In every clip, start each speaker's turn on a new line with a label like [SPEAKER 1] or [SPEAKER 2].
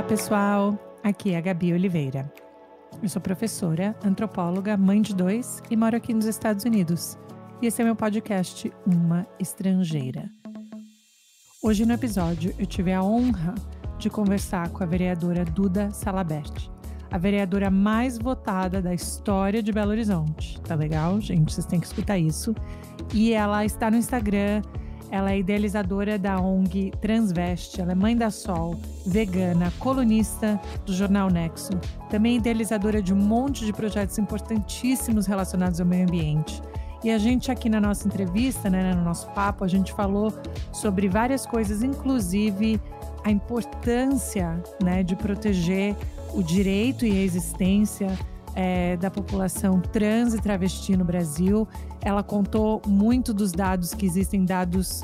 [SPEAKER 1] pessoal, aqui é a Gabi Oliveira. Eu sou professora, antropóloga, mãe de 2 e moro aqui nos Estados Unidos. E esse é meu podcast Uma Estrangeira. Hoje no episódio eu tive a honra de conversar com a vereadora Duda Salabert, a vereadora mais votada da história de Belo Horizonte. Tá legal, gente? Vocês têm que escutar isso. E ela está no Instagram. Ela é idealizadora da ONG Transveste, ela é mãe da Sol, vegana, colunista do jornal Nexo, também idealizadora de um monte de projetos importantíssimos relacionados ao meio ambiente. E a gente aqui na nossa entrevista, no nosso papo, a gente falou sobre várias coisas, inclusive a importância, de proteger o direito e a existência da população trans e travesti no Brasil. Ela contou muito dos dados que existem, dados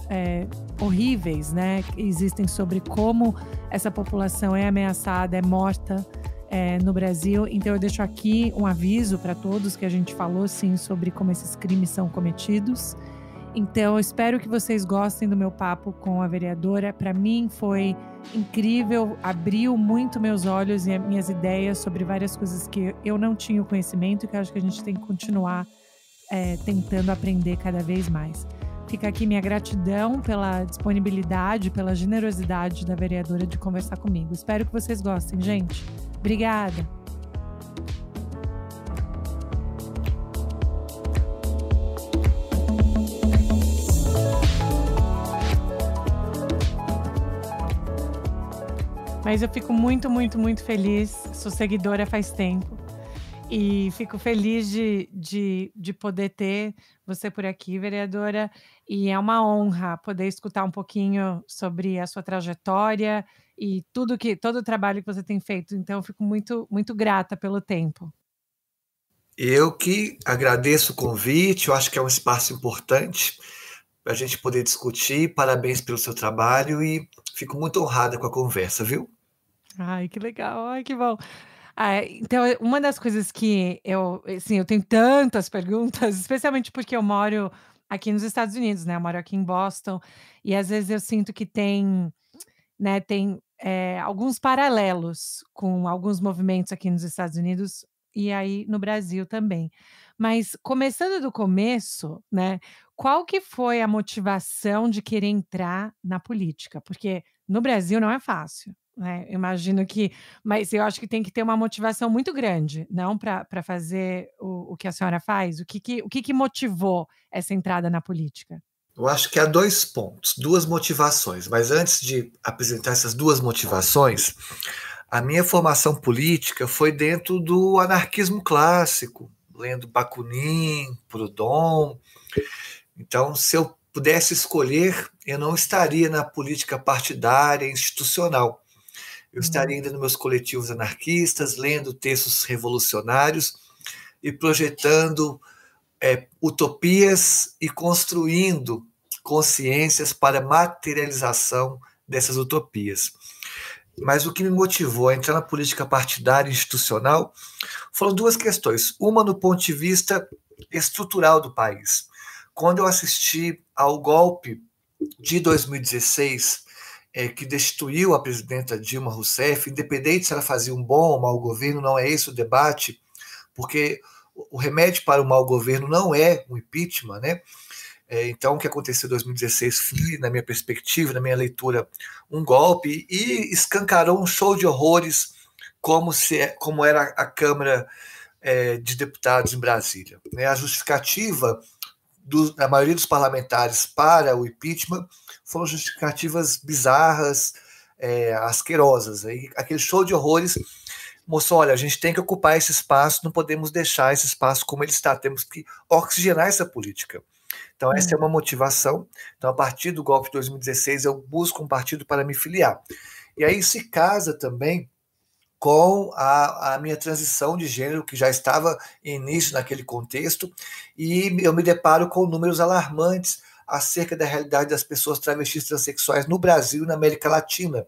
[SPEAKER 1] horríveis, que existem sobre como essa população é ameaçada, é morta no Brasil. Então eu deixo aqui um aviso para todos que a gente falou sim sobre como esses crimes são cometidos. Então eu espero que vocês gostem do meu papo com a vereadora. Para mim foi incrível, abriu muito meus olhos e minhas ideias sobre várias coisas que eu não tinha o conhecimento e que eu acho que a gente tem que continuar tentando aprender cada vez mais. Fica aqui minha gratidão pela disponibilidade, pela generosidade da vereadora de conversar comigo. Espero que vocês gostem, gente. Obrigada! Mas eu fico muito, muito, muito feliz. Sou seguidora faz tempo. E fico feliz de poder ter você por aqui, vereadora. E é uma honra poder escutar um pouquinho sobre a sua trajetória e todo o trabalho que você tem feito. Então, eu fico muito, muito grata pelo tempo.
[SPEAKER 2] Eu que agradeço o convite. Eu acho que é um espaço importante para a gente poder discutir. Parabéns pelo seu trabalho e fico muito honrada com a conversa, viu?
[SPEAKER 1] Ai, que legal. Ai, que bom. Então, uma das coisas que eu tenho tantas perguntas, especialmente porque eu moro aqui nos Estados Unidos, Eu moro aqui em Boston, e às vezes eu sinto que tem alguns paralelos com alguns movimentos aqui nos Estados Unidos e aí no Brasil também. Mas começando do começo, qual que foi a motivação de querer entrar na política? Porque no Brasil não é fácil. Imagino que, mas eu acho que tem que ter uma motivação muito grande, não para fazer o que a senhora faz. O que motivou essa entrada na política?
[SPEAKER 2] Eu acho que há 2 pontos, 2 motivações. Mas antes de apresentar essas 2 motivações, a minha formação política foi dentro do anarquismo clássico, lendo Bakunin, Proudhon. Então, se eu pudesse escolher, eu não estaria na política partidária, institucional. Eu estaria ainda nos meus coletivos anarquistas, lendo textos revolucionários e projetando utopias e construindo consciências para materialização dessas utopias. Mas o que me motivou a entrar na política partidária institucional foram 2 questões. Uma no ponto de vista estrutural do país. Quando eu assisti ao golpe de 2016, que destituiu a presidenta Dilma Rousseff, independente se ela fazia um bom ou mau governo, não é esse o debate, porque o remédio para o mau governo não é um impeachment, Então, o que aconteceu em 2016 foi, na minha perspectiva, na minha leitura, um golpe e escancarou um show de horrores como era a Câmara de Deputados em Brasília. A justificativa da maioria dos parlamentares para o impeachment foram justificativas bizarras, asquerosas. Aquele show de horrores mostrou, olha, a gente tem que ocupar esse espaço, não podemos deixar esse espaço como ele está, temos que oxigenar essa política. Então, essa é uma motivação. Então, a partir do golpe de 2016, eu busco um partido para me filiar. E aí se casa também com a minha transição de gênero, que já estava em início naquele contexto, e eu me deparo com números alarmantes acerca da realidade das pessoas travestis transexuais no Brasil e na América Latina.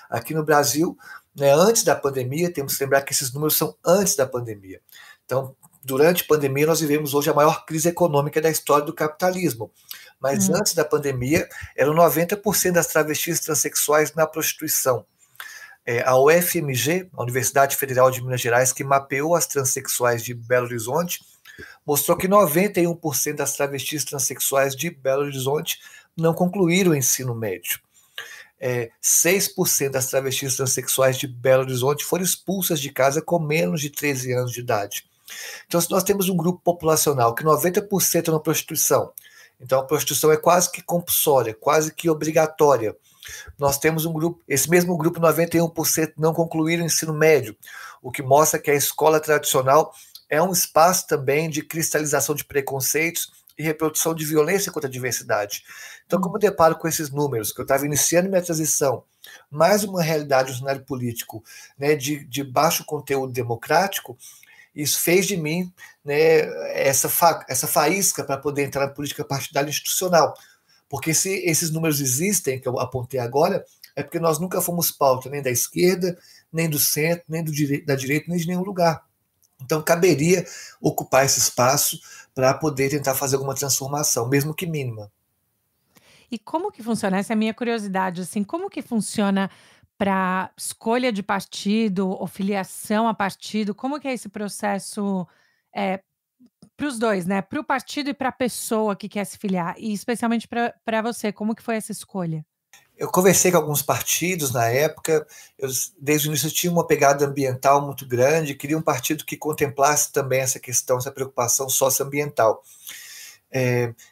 [SPEAKER 2] Aqui no Brasil, antes da pandemia, temos que lembrar que esses números são antes da pandemia. Então, durante a pandemia, nós vivemos hoje a maior crise econômica da história do capitalismo. Mas antes da pandemia, eram 90% das travestis transexuais na prostituição. A UFMG, a Universidade Federal de Minas Gerais, que mapeou as transexuais de Belo Horizonte, mostrou que 91% das travestis transexuais de Belo Horizonte não concluíram o ensino médio. 6% das travestis transexuais de Belo Horizonte foram expulsas de casa com menos de 13 anos de idade. Então, se nós temos um grupo populacional que 90% é na prostituição, então a prostituição é quase que compulsória, quase que obrigatória. Nós temos um grupo, esse mesmo grupo, 91% não concluíram o ensino médio, o que mostra que a escola tradicional é um espaço também de cristalização de preconceitos e reprodução de violência contra a diversidade. Então, como eu deparo com esses números, que eu estava iniciando minha transição, mais uma realidade do cenário político, né, de baixo conteúdo democrático, isso fez de mim, né, essa faísca para poder entrar na política partidária institucional. Porque se esses números existem, que eu apontei agora, é porque nós nunca fomos pauta nem da esquerda, nem do centro, nem da direita, nem de nenhum lugar. Então, caberia ocupar esse espaço para poder tentar fazer alguma transformação, mesmo que mínima.
[SPEAKER 1] E como que funciona? Essa é a minha curiosidade, assim, como que funciona para escolha de partido ou filiação a partido? Como que é esse processo, para os dois, né, para o partido e para a pessoa que quer se filiar, e especialmente para você, como que foi essa escolha?
[SPEAKER 2] Eu conversei com alguns partidos na época, desde o início eu tinha uma pegada ambiental muito grande, queria um partido que contemplasse também essa questão, essa preocupação socioambiental.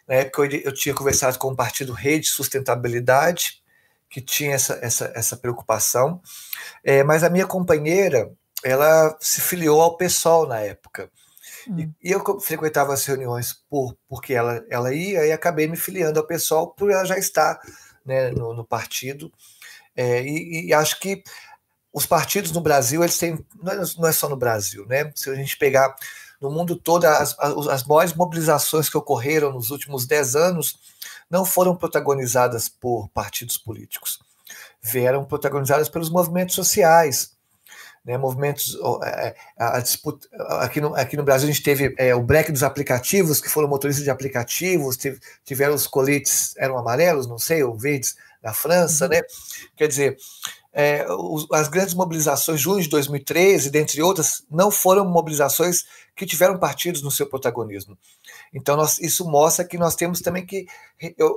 [SPEAKER 2] Na época eu tinha conversado com o partido Rede Sustentabilidade, que tinha essa preocupação, mas a minha companheira, ela se filiou ao PSOL na época. E eu frequentava as reuniões porque ela ia, e acabei me filiando ao PSOL por ela já estar, né, no partido. E acho que os partidos no Brasil, eles têm, não é só no Brasil, né? Se a gente pegar no mundo todo, as maiores mobilizações que ocorreram nos últimos 10 anos não foram protagonizadas por partidos políticos, vieram protagonizadas pelos movimentos sociais, né, movimentos, a disputa, aqui no Brasil a gente teve o break dos aplicativos, que foram motoristas de aplicativos, tiveram os coletes, eram amarelos, não sei, ou verdes, na França, né? Quer dizer, as grandes mobilizações, junho de 2013, dentre outras, não foram mobilizações que tiveram partidos no seu protagonismo. Então, isso mostra que nós temos também que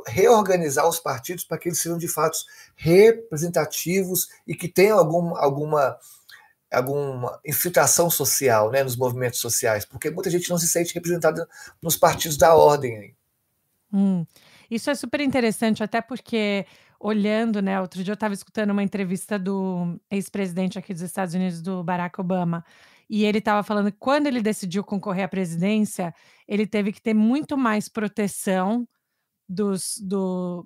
[SPEAKER 2] reorganizar os partidos para que eles sejam, de fato, representativos e que tenham alguma infiltração social, né, nos movimentos sociais, porque muita gente não se sente representada nos partidos da ordem.
[SPEAKER 1] Isso é super interessante, até porque, olhando, né, outro dia eu estava escutando uma entrevista do ex-presidente aqui dos Estados Unidos, do Barack Obama, e ele estava falando que quando ele decidiu concorrer à presidência, ele teve que ter muito mais proteção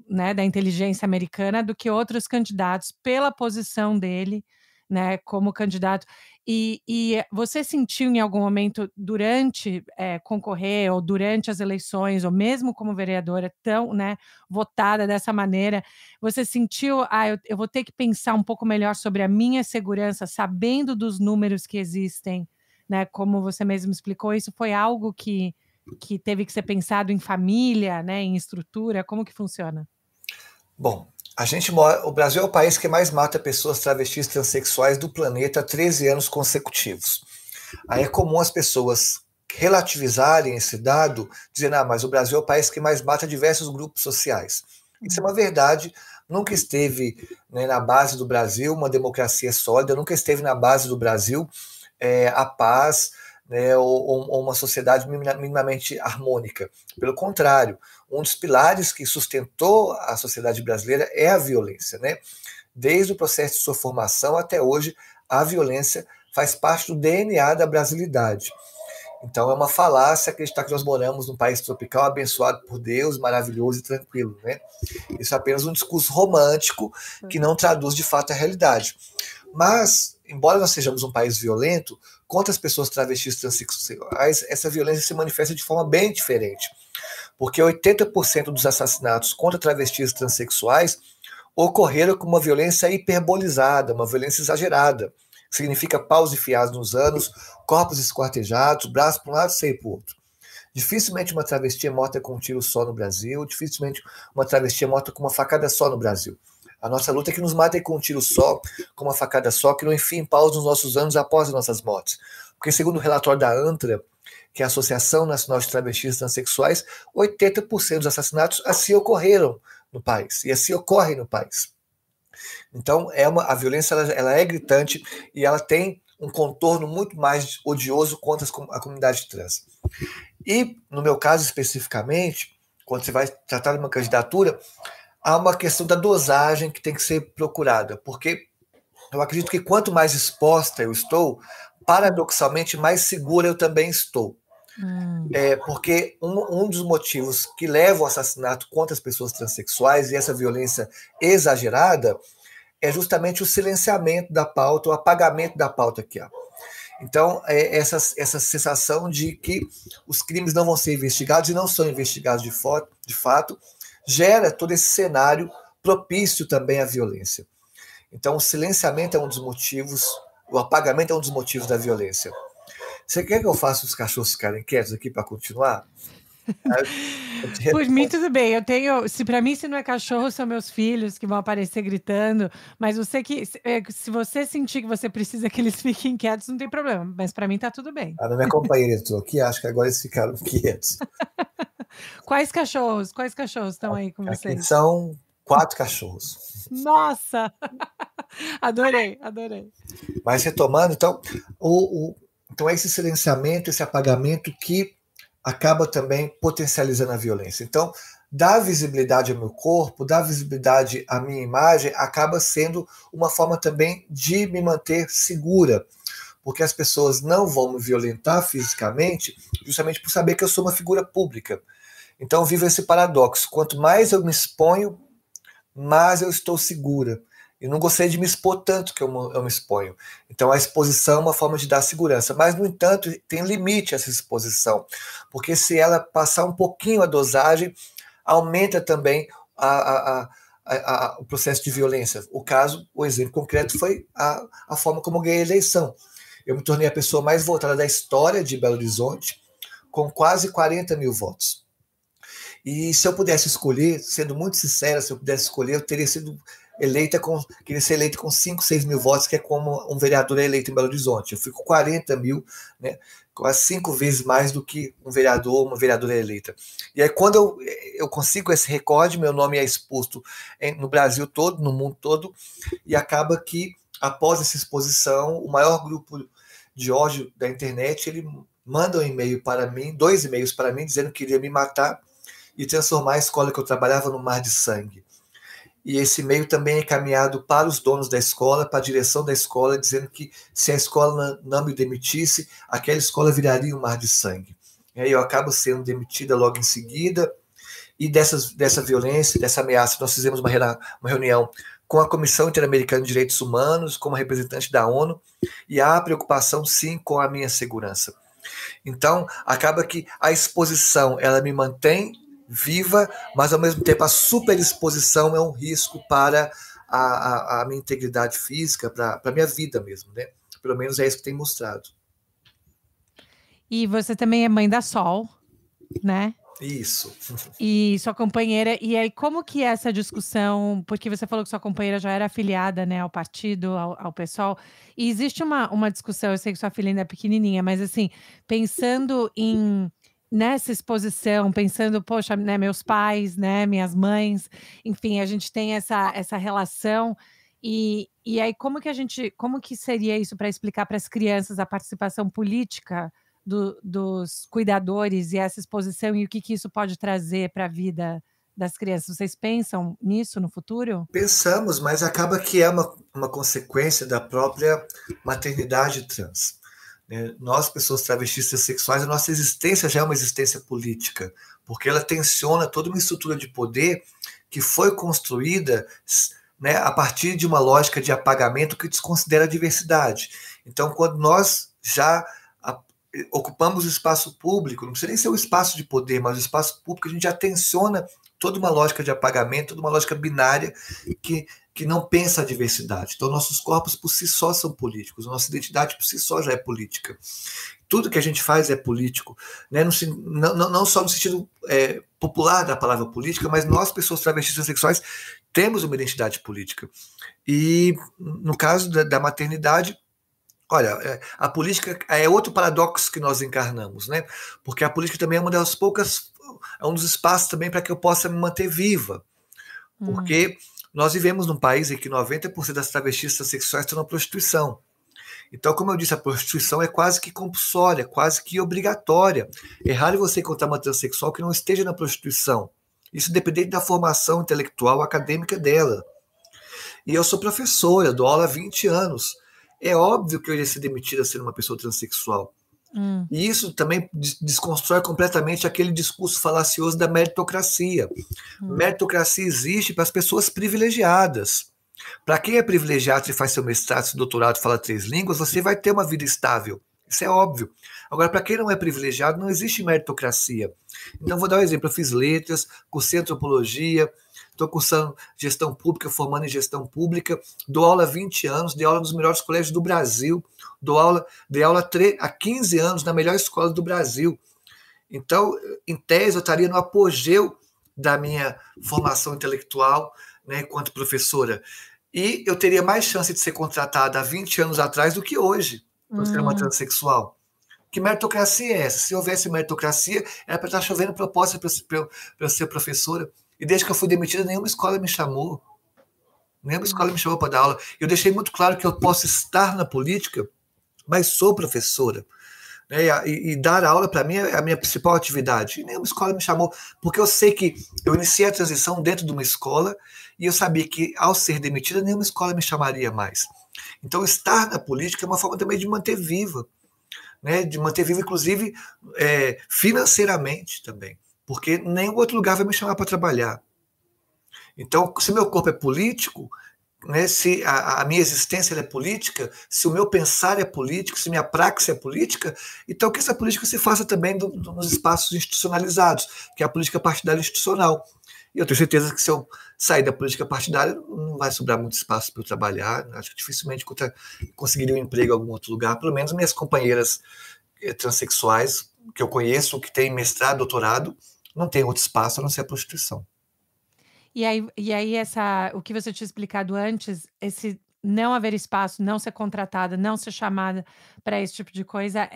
[SPEAKER 1] né, da inteligência americana do que outros candidatos pela posição dele, né, como candidato. E você sentiu em algum momento durante concorrer ou durante as eleições, ou mesmo como vereadora tão, né, votada dessa maneira, você sentiu, eu vou ter que pensar um pouco melhor sobre a minha segurança, sabendo dos números que existem, né, como você mesmo explicou, isso foi algo que teve que ser pensado em família, né, em estrutura? Como que funciona?
[SPEAKER 2] Bom, o Brasil é o país que mais mata pessoas travestis transexuais do planeta há 13 anos consecutivos. Aí é comum as pessoas relativizarem esse dado, dizendo, mas o Brasil é o país que mais mata diversos grupos sociais. Isso é uma verdade, nunca esteve, né, na base do Brasil uma democracia sólida, nunca esteve na base do Brasil a paz, né, ou uma sociedade minimamente harmônica. Pelo contrário, um dos pilares que sustentou a sociedade brasileira é a violência, né? Desde o processo de sua formação até hoje, a violência faz parte do DNA da brasilidade. Então é uma falácia acreditar que nós moramos num país tropical abençoado por Deus, maravilhoso e tranquilo, né? Isso é apenas um discurso romântico que não traduz de fato a realidade. Mas, embora nós sejamos um país violento, contra as pessoas travestis transexuais, essa violência se manifesta de forma bem diferente. Porque 80% dos assassinatos contra travestis transexuais ocorreram com uma violência hiperbolizada, uma violência exagerada. Significa paus enfiados nos anos, corpos esquartejados, braços para um lado e seio para o outro. Dificilmente uma travesti é morta com um tiro só no Brasil, dificilmente uma travesti é morta com uma facada só no Brasil. A nossa luta é que nos matem com um tiro só, com uma facada só, que não enfiem paus nos nossos anos após as nossas mortes. Porque segundo o relatório da ANTRA, que é a Associação Nacional de Travestis e Transsexuais, 80% dos assassinatos assim ocorreram no país, e assim ocorrem no país. Então, a violência ela é gritante e ela tem um contorno muito mais odioso contra a comunidade trans. E, no meu caso especificamente, quando você vai tratar de uma candidatura, há uma questão da dosagem que tem que ser procurada, porque eu acredito que quanto mais exposta eu estou, paradoxalmente, mais segura eu também estou. Porque um dos motivos que levam ao assassinato contra as pessoas transexuais e essa violência exagerada é justamente o silenciamento da pauta, o apagamento da pauta aqui. Então, essa sensação de que os crimes não vão ser investigados e não são investigados de fato, gera todo esse cenário propício também à violência. Então, o silenciamento é um dos motivos, o apagamento é um dos motivos da violência. Você quer que eu faça os cachorros ficarem quietos aqui para continuar?
[SPEAKER 1] Por mim, tudo bem. Eu tenho. Para mim, se não é cachorro, são meus filhos que vão aparecer gritando. Mas se você sentir que você precisa que eles fiquem quietos, não tem problema. Mas para mim tá tudo bem.
[SPEAKER 2] A minha companheira entrou aqui, acho que agora eles ficaram quietos.
[SPEAKER 1] Quais cachorros estão aí com vocês?
[SPEAKER 2] Aqui são 4 cachorros.
[SPEAKER 1] Nossa! Adorei.
[SPEAKER 2] Mas retomando, então, então esse silenciamento, esse apagamento que acaba também potencializando a violência. Então, dar visibilidade ao meu corpo, dar visibilidade à minha imagem, acaba sendo uma forma também de me manter segura, porque as pessoas não vão me violentar fisicamente, justamente por saber que eu sou uma figura pública. Então, vivo esse paradoxo. Quanto mais eu me exponho, mais eu estou segura. E não gostaria de me expor tanto que eu me exponho. Então, a exposição é uma forma de dar segurança. Mas, no entanto, tem limite essa exposição. Porque se ela passar um pouquinho a dosagem, aumenta também o processo de violência. O exemplo concreto foi a forma como eu ganhei a eleição. Eu me tornei a pessoa mais votada da história de Belo Horizonte, com quase 40 mil votos. E se eu pudesse escolher, sendo muito sincera, se eu pudesse escolher, eu teria sido queria ser eleito com 5, 6 mil votos, que é como um vereador é eleito em Belo Horizonte. Eu fui com 40 mil, né, quase 5 vezes mais do que um vereador, uma vereadora eleita. E aí, quando eu consigo esse recorde, meu nome é exposto no Brasil todo, no mundo todo, e acaba que, após essa exposição, o maior grupo de ódio da internet, ele manda um e-mail para mim, 2 e-mails para mim, dizendo que queria me matar e transformar a escola que eu trabalhava num mar de sangue. E esse e-mail também é encaminhado para os donos da escola, para a direção da escola, dizendo que se a escola não me demitisse, aquela escola viraria um mar de sangue. E aí eu acabo sendo demitida logo em seguida, e dessa violência, dessa ameaça, nós fizemos uma reunião com a Comissão Interamericana de Direitos Humanos, como representante da ONU, e há preocupação, sim, com a minha segurança. Então, acaba que a exposição, ela me mantém viva, mas ao mesmo tempo a superexposição é um risco para a minha integridade física, para a minha vida mesmo, né? Pelo menos é isso que tem mostrado.
[SPEAKER 1] E você também é mãe da Sol, né?
[SPEAKER 2] Isso.
[SPEAKER 1] E sua companheira, e aí como que é essa discussão, porque você falou que sua companheira já era afiliada, né, ao partido, ao PSOL, e existe uma discussão, eu sei que sua filha ainda é pequenininha, mas assim, pensando nessa exposição, pensando, poxa, né, meus pais, né, minhas mães, enfim, a gente tem essa relação, e aí como que seria isso para explicar para as crianças a participação política dos cuidadores e essa exposição e o que isso pode trazer para a vida das crianças? Vocês pensam nisso no futuro?
[SPEAKER 2] Pensamos, mas acaba que é uma consequência da própria maternidade trans. Nós, pessoas travestis sexuais, a nossa existência já é uma existência política, porque ela tensiona toda uma estrutura de poder que foi construída, né, a partir de uma lógica de apagamento que desconsidera a diversidade. Então, quando nós já ocupamos o espaço público, não precisa nem ser o espaço de poder, mas o espaço público, a gente já tensiona toda uma lógica de apagamento, toda uma lógica binária que não pensa a diversidade. Então, nossos corpos por si só são políticos, nossa identidade por si só já é política. Tudo que a gente faz é político, né? Não só no sentido popular da palavra política, mas nós, pessoas travestis transexuais, temos uma identidade política. E no caso da maternidade, olha, a política é outro paradoxo que nós encarnamos, né? Porque a política também é uma das poucas, é um dos espaços também para que eu possa me manter viva. Porque nós vivemos num país em que 90% das travestis transexuais estão na prostituição. Então, como eu disse, a prostituição é quase que compulsória, quase que obrigatória. É raro você encontrar uma transexual que não esteja na prostituição. Isso depende da formação intelectual, acadêmica dela. E eu sou professora, dou aula há 20 anos. É óbvio que eu ia ser demitida sendo uma pessoa transexual. E isso também desconstrói completamente aquele discurso falacioso da meritocracia. Meritocracia existe para as pessoas privilegiadas. Para quem é privilegiado e faz seu mestrado, seu doutorado, fala 3 línguas, você vai ter uma vida estável. Isso é óbvio. Agora, para quem não é privilegiado, não existe meritocracia. Então, vou dar um exemplo. Eu fiz letras, cursei antropologia, estou cursando gestão pública, formando em gestão pública, dou aula há 20 anos, dei aula nos melhores colégios do Brasil, dei aula há 15 anos na melhor escola do Brasil. Então, em tese, eu estaria no apogeu da minha formação intelectual, né, enquanto professora. E eu teria mais chance de ser contratada há 20 anos atrás do que hoje, por ser uma transexual. Que meritocracia é essa? Se houvesse meritocracia, era para estar chovendo proposta para eu ser professora. E desde que eu fui demitida, nenhuma escola me chamou. Nenhuma escola me chamou para dar aula. Eu deixei muito claro que eu posso estar na política, mas sou professora. E dar aula, para mim, é a minha principal atividade. E nenhuma escola me chamou, porque eu sei que eu iniciei a transição dentro de uma escola e eu sabia que, ao ser demitida, nenhuma escola me chamaria mais. Então, estar na política é uma forma também de manter viva, né? De manter viva, inclusive, financeiramente também, porque nenhum outro lugar vai me chamar para trabalhar. Então, se meu corpo é político, né, se a minha existência é política, se o meu pensar é político, se minha praxis é política, então que essa política se faça também nos espaços institucionalizados, que é a política partidária institucional. E eu tenho certeza que se eu sair da política partidária, não vai sobrar muito espaço para eu trabalhar. Acho que dificilmente conseguiria um emprego em algum outro lugar. Pelo menos minhas companheiras transexuais que eu conheço, que têm mestrado, doutorado, não tem outro espaço a não ser a prostituição.
[SPEAKER 1] E aí o que você tinha explicado antes, esse não haver espaço, não ser contratada, não ser chamada para esse tipo de coisa,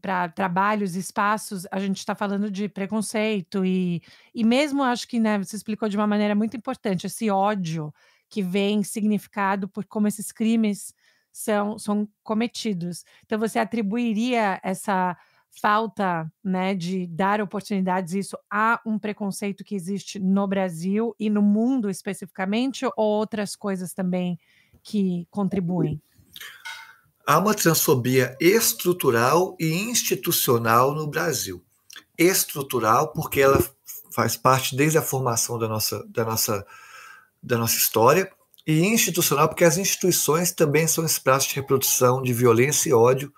[SPEAKER 1] para trabalhos, espaços, a gente está falando de preconceito e mesmo acho que, né, você explicou de uma maneira muito importante, esse ódio que vem significado por como esses crimes são cometidos. Então você atribuiria essa falta, né, de dar oportunidades, isso há um preconceito que existe no Brasil e no mundo especificamente, ou outras coisas também que contribuem?
[SPEAKER 2] Há uma transfobia estrutural e institucional no Brasil. Estrutural, porque ela faz parte desde a formação da nossa história, e institucional, porque as instituições também são espaços de reprodução de violência e ódio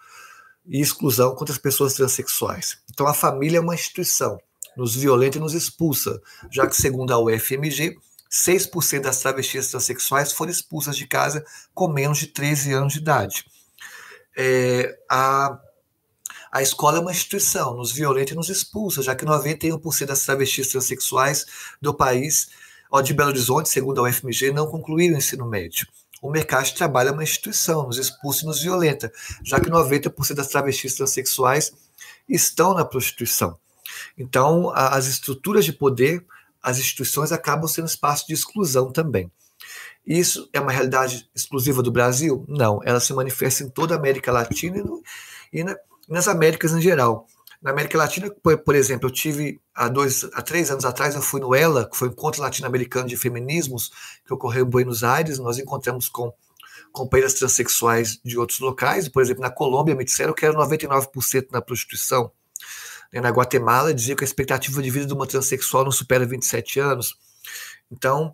[SPEAKER 2] e exclusão contra as pessoas transexuais. Então, a família é uma instituição, nos violenta e nos expulsa, já que, segundo a UFMG, 6% das travestis transexuais foram expulsas de casa com menos de 13 anos de idade. A escola é uma instituição, nos violenta e nos expulsa, já que 91% das travestis transexuais do país, de Belo Horizonte, segundo a UFMG, não concluíram o ensino médio. O mercado de trabalho é uma instituição, nos expulsa e nos violenta, já que 90% das travestis transexuais estão na prostituição. Então, as estruturas de poder, as instituições acabam sendo espaço de exclusão também. Isso é uma realidade exclusiva do Brasil? Não, ela se manifesta em toda a América Latina e nas Américas em geral. Na América Latina, por exemplo, eu tive, há 3 anos atrás, eu fui no ELA, que foi o Encontro Latino-Americano de Feminismos, que ocorreu em Buenos Aires. Nós encontramos com companheiras transexuais de outros locais. Por exemplo, na Colômbia, me disseram que era 99% na prostituição. Na Guatemala, dizia que a expectativa de vida de uma transexual não supera 27 anos. Então,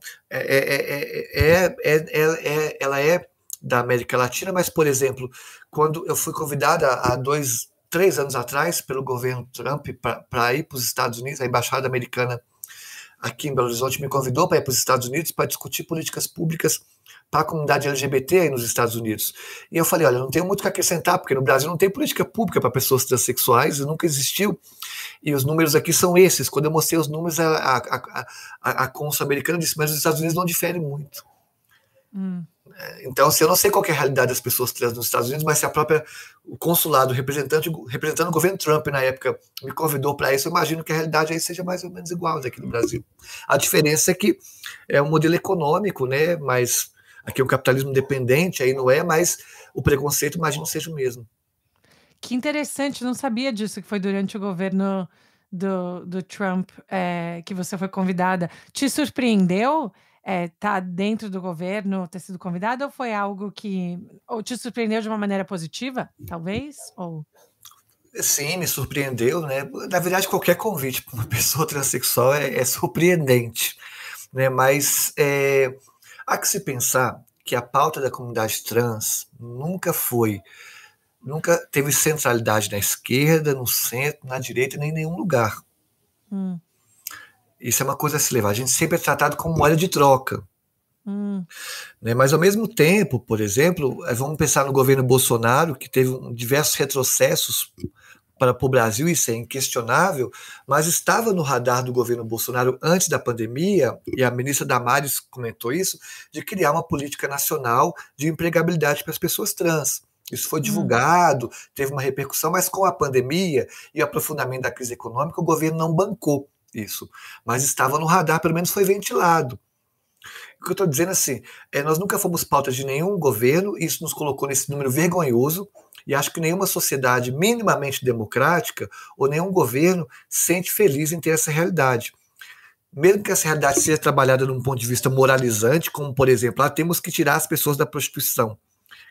[SPEAKER 2] ela é da América Latina, mas, por exemplo, quando eu fui convidada há 3 anos atrás pelo governo Trump para ir para os Estados Unidos, a embaixada americana aqui em Belo Horizonte, me convidou para ir para os Estados Unidos para discutir políticas públicas para a comunidade LGBT aí nos Estados Unidos. E eu falei, olha, não tenho muito o que acrescentar, porque no Brasil não tem política pública para pessoas transexuais, e nunca existiu. E os números aqui são esses. Quando eu mostrei os números, a cônsul americana disse, mas os Estados Unidos não diferem muito. Então, assim, eu não sei qual é a realidade das pessoas trans nos Estados Unidos, mas se o consulado representando o governo Trump na época me convidou para isso, eu imagino que a realidade aí seja mais ou menos igual daqui no Brasil. A diferença é que é um modelo econômico, né? Mas aqui é um capitalismo dependente, aí não é, mas o preconceito, imagino, seja o mesmo.
[SPEAKER 1] Que interessante, não sabia disso, que foi durante o governo do Trump que você foi convidada. Te surpreendeu tá dentro do governo, ter sido convidada, ou foi algo que ou te surpreendeu de uma maneira positiva, talvez? Ou...
[SPEAKER 2] Sim, me surpreendeu, né? Na verdade, qualquer convite para uma pessoa transexual é surpreendente, né? Mas há que se pensar que a pauta da comunidade trans nunca teve centralidade na esquerda, no centro, na direita, nem em nenhum lugar. Isso é uma coisa a se levar. A gente sempre é tratado como moeda de troca. Né? Mas, ao mesmo tempo, por exemplo, vamos pensar no governo Bolsonaro, que teve diversos retrocessos para o Brasil, isso é inquestionável, mas estava no radar do governo Bolsonaro antes da pandemia, e a ministra Damares comentou isso, de criar uma política nacional de empregabilidade para as pessoas trans. Isso foi divulgado, teve uma repercussão, mas com a pandemia e o aprofundamento da crise econômica, o governo não bancou isso. Mas estava no radar, pelo menos foi ventilado. O que eu estou dizendo assim, nós nunca fomos pauta de nenhum governo, e isso nos colocou nesse número vergonhoso, e acho que nenhuma sociedade minimamente democrática ou nenhum governo se sente feliz em ter essa realidade. Mesmo que essa realidade seja trabalhada num ponto de vista moralizante, como, por exemplo, temos que tirar as pessoas da prostituição,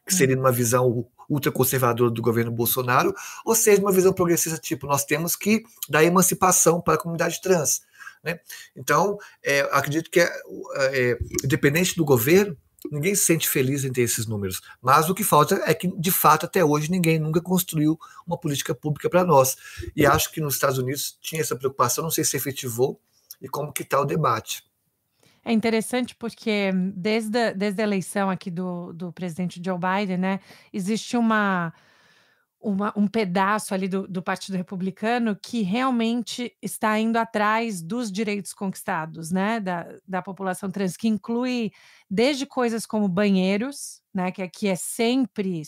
[SPEAKER 2] que seria uma visão ultraconservadora do governo Bolsonaro, ou seja, uma visão progressista, tipo, nós temos que dar emancipação para a comunidade trans. Né? Então, acredito que, independente do governo, ninguém se sente feliz em ter esses números. Mas o que falta é que, de fato, até hoje, ninguém nunca construiu uma política pública para nós. E acho que nos Estados Unidos tinha essa preocupação, não sei se efetivou, e como que está o debate.
[SPEAKER 1] É interessante porque desde a eleição aqui do presidente Joe Biden, né, existe um pedaço ali do Partido Republicano que realmente está indo atrás dos direitos conquistados, né, da população trans, que inclui desde coisas como banheiros, né, que aqui é sempre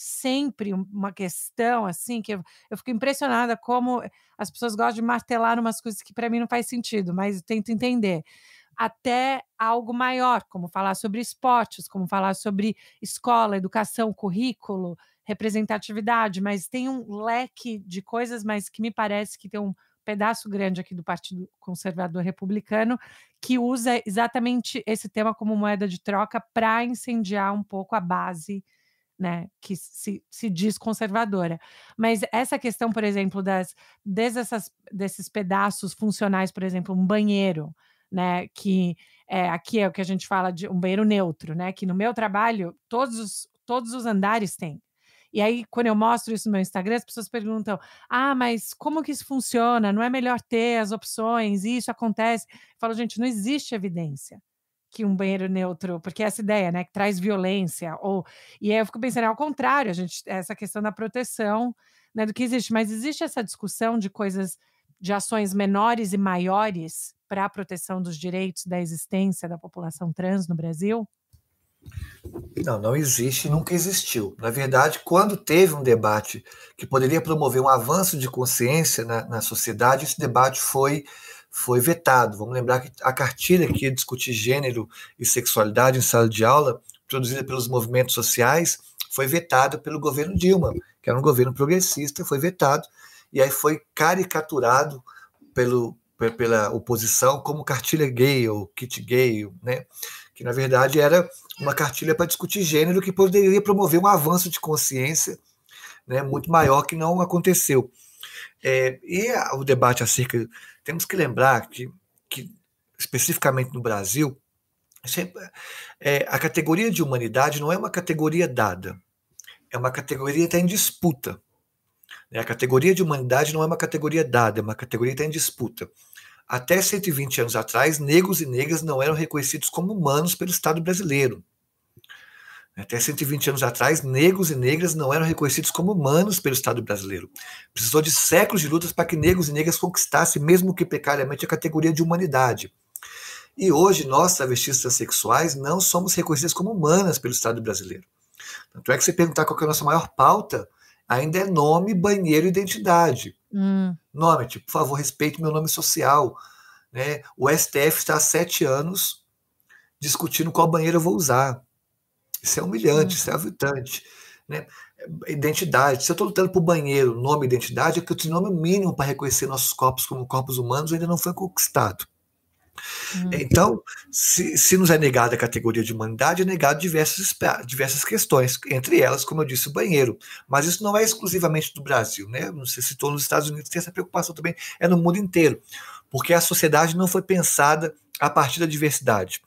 [SPEAKER 1] uma questão, assim, que eu fico impressionada como as pessoas gostam de martelar umas coisas que para mim não faz sentido, mas eu tento entender. Até algo maior, como falar sobre esportes, como falar sobre escola, educação, currículo, representatividade, mas tem um leque de coisas, mas que me parece que tem um pedaço grande aqui do Partido Conservador Republicano que usa exatamente esse tema como moeda de troca para incendiar um pouco a base, né, que se diz conservadora. Mas essa questão, por exemplo, desses pedaços funcionais, por exemplo, um banheiro, né, que aqui é o que a gente fala de um banheiro neutro, né, que no meu trabalho todos os andares têm. E aí, quando eu mostro isso no meu Instagram, as pessoas perguntam: "Ah, mas como que isso funciona? Não é melhor ter as opções? Isso acontece?" Eu falo: "Gente, não existe evidência que um banheiro neutro", porque essa ideia, né, que traz violência e aí eu fico pensando, ao contrário, essa questão da proteção, né, do que existe, mas existe essa discussão de ações menores e maiores para a proteção dos direitos da existência da população trans no Brasil?
[SPEAKER 2] Não existe e nunca existiu. Na verdade, quando teve um debate que poderia promover um avanço de consciência na sociedade, esse debate foi vetado. Vamos lembrar que a cartilha que ia discutir gênero e sexualidade em sala de aula, produzida pelos movimentos sociais, foi vetada pelo governo Dilma, que era um governo progressista, foi vetado, e aí foi caricaturado pela oposição como cartilha gay ou kit gay, né? Que na verdade era uma cartilha para discutir gênero que poderia promover um avanço de consciência, né, muito maior, que não aconteceu. O debate acerca... Temos que lembrar que especificamente no Brasil, a categoria de humanidade não é uma categoria dada, é uma categoria que está em disputa. A categoria de humanidade não é uma categoria dada, é uma categoria que está em disputa. Até 120 anos atrás, negros e negras não eram reconhecidos como humanos pelo Estado brasileiro. Até 120 anos atrás, negros e negras não eram reconhecidos como humanos pelo Estado brasileiro. Precisou de séculos de lutas para que negros e negras conquistassem, mesmo que precariamente, a categoria de humanidade. E hoje, nós, travestis transexuais, não somos reconhecidos como humanas pelo Estado brasileiro. Tanto é que você perguntar qual que é a nossa maior pauta, ainda é nome, banheiro e identidade. Nome, tipo, por favor, respeite meu nome social. Né? O STF está há 7 anos discutindo qual banheiro eu vou usar. Isso é humilhante, isso é aviltante. Né? Identidade. Se eu estou lutando por banheiro, nome e identidade, é que o trinômio mínimo para reconhecer nossos corpos como corpos humanos ainda não foi conquistado. Então, se nos é negada a categoria de humanidade, é negado diversas questões, entre elas, como eu disse, o banheiro. Mas isso não é exclusivamente do Brasil, né? Você citou nos Estados Unidos, tem essa preocupação também, é no mundo inteiro, porque a sociedade não foi pensada a partir da diversidade.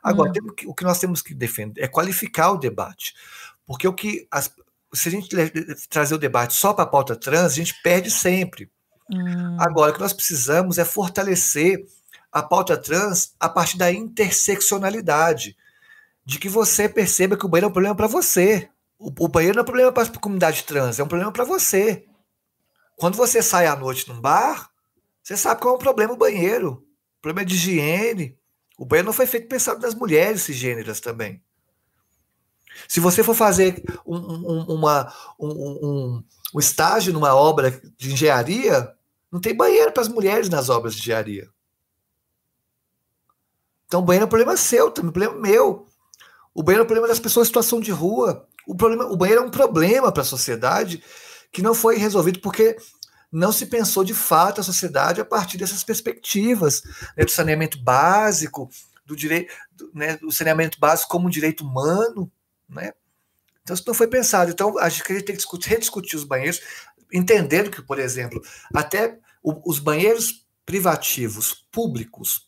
[SPEAKER 2] Agora, o que nós temos que defender é qualificar o debate, porque se a gente trazer o debate só para a pauta trans, a gente perde sempre. Agora, o que nós precisamos é fortalecer a pauta trans a partir da interseccionalidade, de que você perceba que o banheiro é um problema para você. O banheiro não é um problema para a comunidade trans, é um problema para você. Quando você sai à noite num bar, você sabe qual é o problema do banheiro. O problema é de higiene. O banheiro não foi feito pensado nas mulheres cisgêneras também. Se você for fazer um estágio numa obra de engenharia, não tem banheiro para as mulheres nas obras de engenharia. Então, o banheiro é um problema seu, também, um problema meu. O banheiro é um problema das pessoas em situação de rua. O banheiro é um problema para a sociedade que não foi resolvido porque não se pensou de fato a sociedade a partir dessas perspectivas, né, do saneamento básico, do direito, né, do saneamento básico como um direito humano, né? Então, isso não foi pensado. Então, a gente tem que rediscutir os banheiros, entendendo que, por exemplo, até os banheiros privativos públicos,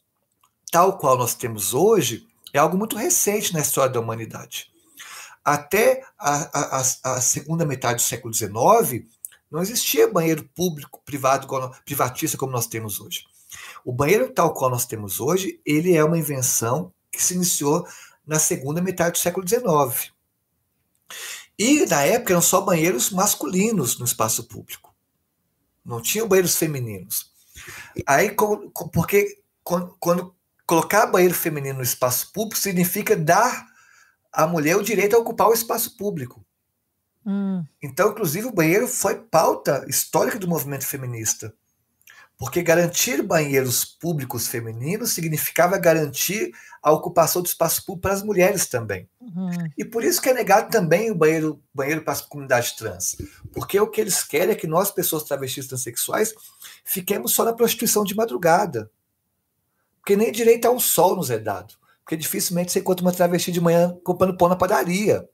[SPEAKER 2] tal qual nós temos hoje, é algo muito recente na história da humanidade. Até a segunda metade do século XIX, não existia banheiro público, privado, privatista como nós temos hoje. O banheiro tal qual nós temos hoje, ele é uma invenção que se iniciou na segunda metade do século XIX. E, na época, eram só banheiros masculinos no espaço público. Não tinham banheiros femininos. Aí, porque quando colocar banheiro feminino no espaço público significa dar à mulher o direito a ocupar o espaço público. Então, inclusive, o banheiro foi pauta histórica do movimento feminista. Porque garantir banheiros públicos femininos significava garantir a ocupação do espaço público para as mulheres também. E por isso que é negado também o banheiro para a comunidade trans. Porque o que eles querem é que nós, pessoas travestis transexuais, fiquemos só na prostituição de madrugada. Porque nem direito a um sol nos é dado. Porque dificilmente você encontra uma travesti de manhã comprando pão na padaria.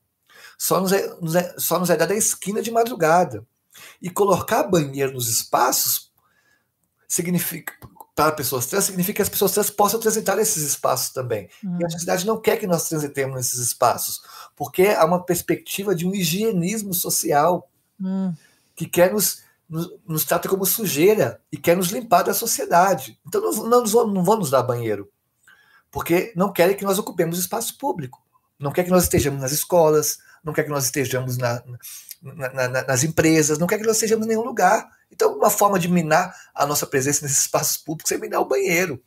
[SPEAKER 2] Só nos é dada a esquina de madrugada. E colocar banheiro nos espaços significa, para pessoas trans, significa que as pessoas trans possam transitar nesses espaços também. E a sociedade não quer que nós transitemos nesses espaços, porque há uma perspectiva de um higienismo social que quer nos trata como sujeira e quer nos limpar da sociedade. Então não vão nos dar banheiro, porque não querem que nós ocupemos espaço público. Não quer que nós estejamos nas escolas, não quer que nós estejamos nas empresas, não quer que nós estejamos em nenhum lugar. Então, uma forma de minar a nossa presença nesses espaços públicos é minar o banheiro.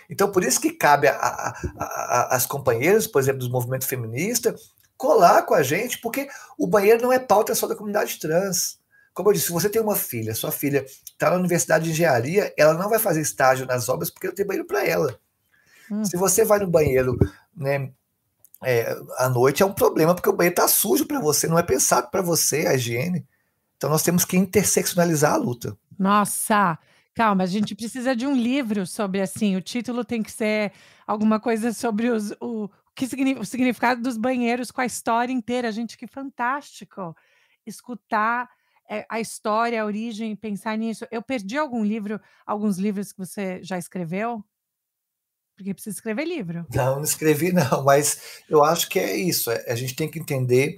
[SPEAKER 2] Então, por isso que cabe às companheiras, por exemplo, do movimento feminista, colar com a gente, porque o banheiro não é pauta só da comunidade trans. Como eu disse, se você tem uma filha, sua filha está na universidade de engenharia, ela não vai fazer estágio nas obras porque não tem banheiro para ela. Se você vai no banheiro, né, à noite, é um problema, porque o banheiro está sujo para você, não é pensado para você a higiene. Então nós temos que interseccionalizar a luta.
[SPEAKER 1] Nossa, calma, a gente precisa de um livro sobre, assim, o título tem que ser alguma coisa sobre o significado dos banheiros com a história inteira. Gente, que fantástico escutar a história, a origem, pensar nisso. Eu perdi alguns livros que você já escreveu? Porque precisa escrever livro.
[SPEAKER 2] Não escrevi não, mas eu acho que é isso, a gente tem que entender,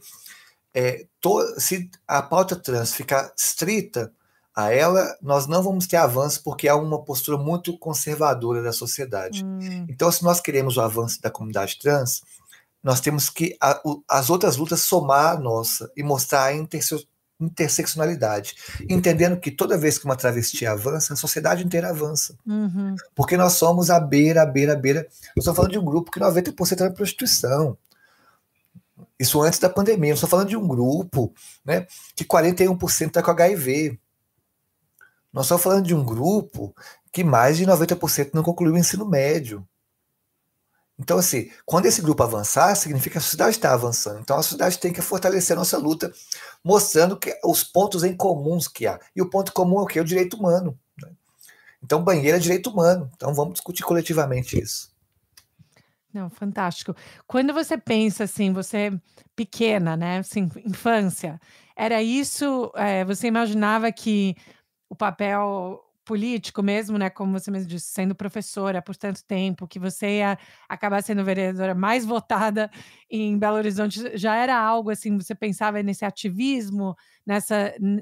[SPEAKER 2] se a pauta trans ficar estrita a ela, nós não vamos ter avanço porque há uma postura muito conservadora da sociedade. Então, se nós queremos o avanço da comunidade trans, nós temos que as outras lutas somar a nossa e mostrar a interseccionalidade, entendendo que toda vez que uma travesti avança, a sociedade inteira avança. Porque nós somos a beira. Eu estou falando de um grupo que 90% é prostituição. Isso antes da pandemia. Eu estou falando de um grupo, né, que 41% está com HIV. Nós estamos falando de um grupo que mais de 90% não concluiu o ensino médio. Então, assim, quando esse grupo avançar, significa que a sociedade está avançando. Então, a sociedade tem que fortalecer a nossa luta, mostrando que os pontos em comuns que há. E o ponto comum é o quê? O direito humano. Né? Então, banheiro é direito humano. Então, vamos discutir coletivamente isso.
[SPEAKER 1] Não, fantástico. Quando você pensa assim, você pequena, né, assim, infância, era isso, você imaginava que o papel político mesmo, né, como você mesmo disse, sendo professora por tanto tempo, que você ia acabar sendo vereadora mais votada em Belo Horizonte, já era algo assim, você pensava nesse ativismo,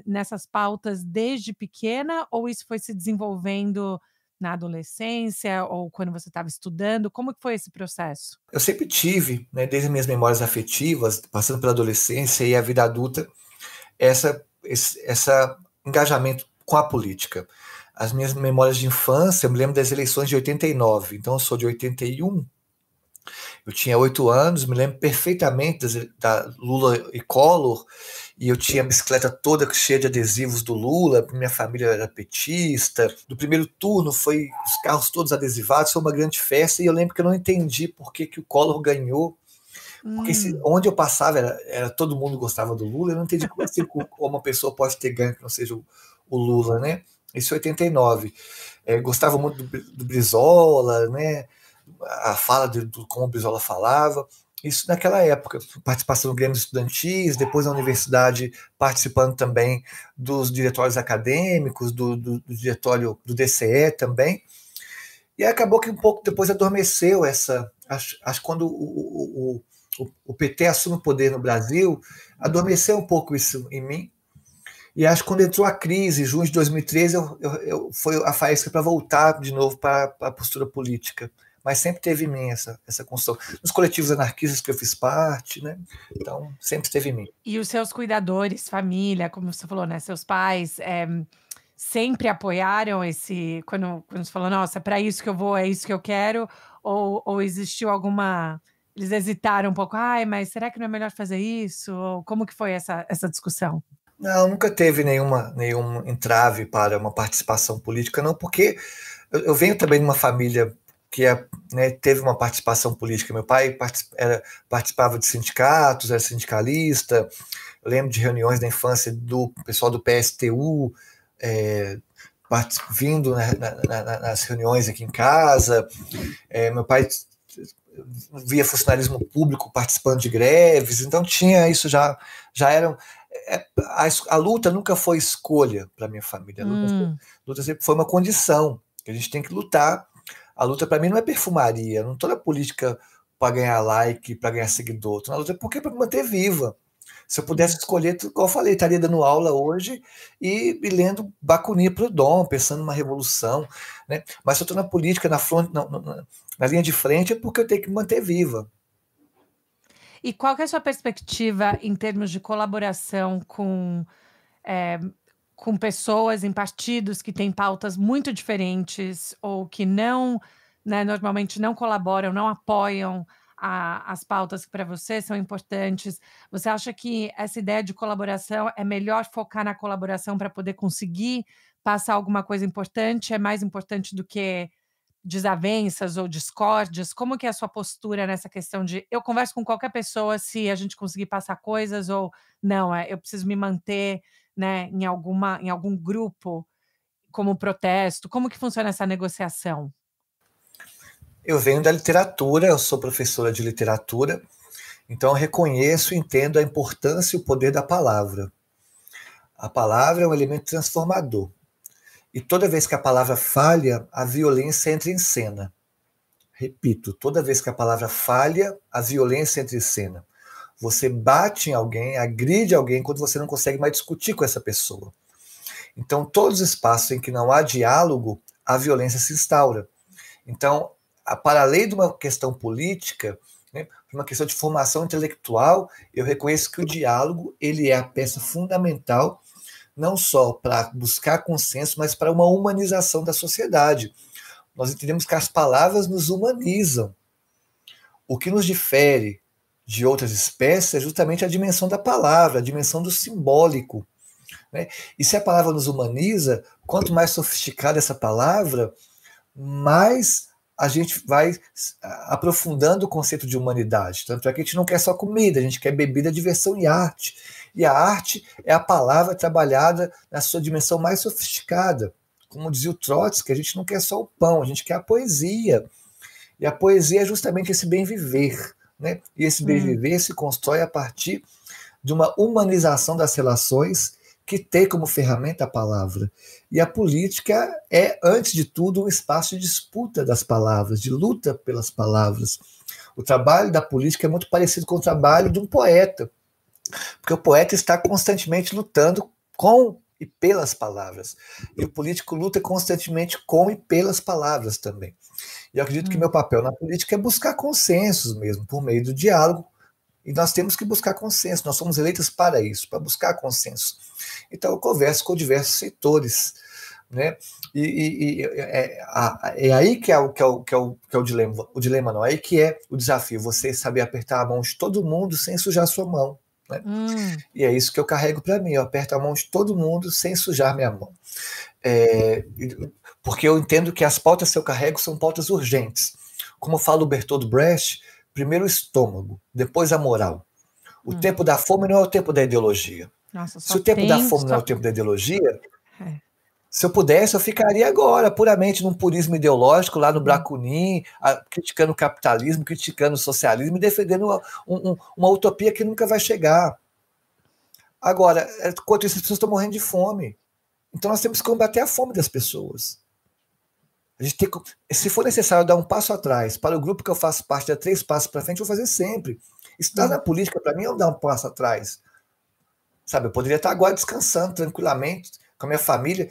[SPEAKER 1] nessas pautas desde pequena, ou isso foi se desenvolvendo na adolescência ou quando você estava estudando? Como que foi esse processo?
[SPEAKER 2] Eu sempre tive, né, desde minhas memórias afetivas, passando pela adolescência e a vida adulta, esse engajamento com a política. As minhas memórias de infância, eu me lembro das eleições de 89, então eu sou de 81, eu tinha 8 anos, me lembro perfeitamente da Lula e Collor, e eu tinha a bicicleta toda cheia de adesivos do Lula, minha família era petista, do primeiro turno foi os carros todos adesivados, foi uma grande festa, e eu lembro que eu não entendi por que o Collor ganhou, porque onde eu passava era todo mundo gostava do Lula, eu não entendi como assim, uma pessoa pode ter ganho que não seja o Lula, né? Isso em 89. Gostava muito do Brizola, né? A fala de como o Brizola falava. Isso naquela época, participação no Grêmio Estudantis, depois na universidade participando também dos diretórios acadêmicos, do diretório do DCE também. E acabou que um pouco depois adormeceu acho quando o PT assume o poder no Brasil, adormeceu um pouco isso em mim. E acho que quando entrou a crise, em junho de 2013, foi a faísca para voltar de novo para a postura política. Mas sempre teve em mim essa construção. Nos coletivos anarquistas que eu fiz parte, né? Então, sempre teve em mim.
[SPEAKER 1] E os seus cuidadores, família, como você falou, né? Seus pais sempre apoiaram quando você falou, nossa, é para isso que eu vou, é isso que eu quero? Ou existiu alguma... Eles hesitaram um pouco, ai, mas será que não é melhor fazer isso? Ou como que foi essa discussão?
[SPEAKER 2] Não, nunca teve nenhum entrave para uma participação política, não, porque eu venho também de uma família que né, teve uma participação política. Meu pai participava de sindicatos, era sindicalista. Eu lembro de reuniões da infância do pessoal do PSTU, vindo nas reuniões aqui em casa. Meu pai via funcionalismo público participando de greves, então tinha isso, já era... A luta nunca foi escolha para minha família. A luta sempre foi uma condição, que a gente tem que lutar. A luta para mim não é perfumaria, não estou na política para ganhar like, para ganhar seguidor. Estou na luta porque para me manter viva. Se eu pudesse escolher, como eu falei, estaria dando aula hoje e lendo Bakunin para o Dom, pensando numa revolução, né? Mas se eu estou na política, na linha de frente, é porque eu tenho que me manter viva.
[SPEAKER 1] E qual que é a sua perspectiva em termos de colaboração com pessoas em partidos que têm pautas muito diferentes ou que não, né, normalmente não colaboram, não apoiam as pautas que para você são importantes? Você acha que essa ideia de colaboração é melhor focar na colaboração para poder conseguir passar alguma coisa importante? É mais importante do que desavenças ou discórdias? Como que é a sua postura nessa questão de eu converso com qualquer pessoa se a gente conseguir passar coisas, ou não, eu preciso me manter, né, em algum grupo como protesto? Como que funciona essa negociação?
[SPEAKER 2] Eu venho da literatura, eu sou professora de literatura, então eu reconheço e entendo a importância e o poder da palavra. A palavra é um elemento transformador. E toda vez que a palavra falha, a violência entra em cena. Repito, toda vez que a palavra falha, a violência entra em cena. Você bate em alguém, agride alguém quando você não consegue mais discutir com essa pessoa. Então, todos os espaços em que não há diálogo, a violência se instaura. Então, para além de uma questão política, né, uma questão de formação intelectual, eu reconheço que o diálogo ele é a peça fundamental, não só para buscar consenso, mas para uma humanização da sociedade. Nós entendemos que as palavras nos humanizam. O que nos difere de outras espécies é justamente a dimensão da palavra, a dimensão do simbólico. Né? E se a palavra nos humaniza, quanto mais sofisticada essa palavra, mais a gente vai aprofundando o conceito de humanidade. Tanto é que a gente não quer só comida, a gente quer bebida, diversão e arte. E a arte é a palavra trabalhada na sua dimensão mais sofisticada. Como dizia o Trotsky, a gente não quer só o pão, a gente quer a poesia. E a poesia é justamente esse bem viver. Né? E esse bem viver se constrói a partir de uma humanização das relações que tem como ferramenta a palavra. E a política é, antes de tudo, um espaço de disputa das palavras, de luta pelas palavras. O trabalho da política é muito parecido com o trabalho de um poeta, porque o poeta está constantemente lutando com e pelas palavras. E o político luta constantemente com e pelas palavras também. E eu acredito que meu papel na política é buscar consensos mesmo, por meio do diálogo. E nós temos que buscar consenso, nós somos eleitos para isso, para buscar consenso. Então eu converso com diversos setores, né? É aí que é o dilema. O dilema não, é aí que é o desafio, você saber apertar a mão de todo mundo sem sujar sua mão. Né? E é isso que eu carrego para mim, eu aperto a mão de todo mundo sem sujar minha mão. Porque eu entendo que as pautas que eu carrego são pautas urgentes. Como fala o Bertolt Brecht, primeiro o estômago, depois a moral. O tempo da fome não é o tempo da ideologia.
[SPEAKER 1] Nossa,
[SPEAKER 2] se o tempo da fome não é o tempo da ideologia, se eu pudesse, eu ficaria agora puramente num purismo ideológico, lá no Bakunin, criticando o capitalismo, criticando o socialismo e defendendo uma utopia que nunca vai chegar. Agora, enquanto isso, as pessoas estão morrendo de fome. Então nós temos que combater a fome das pessoas. A gente tem que, se for necessário dar um passo atrás, para o grupo que eu faço parte, dar 3 passos para frente, eu vou fazer sempre. Estar na política, para mim, é dar um passo atrás. Sabe, eu poderia estar agora descansando tranquilamente com a minha família,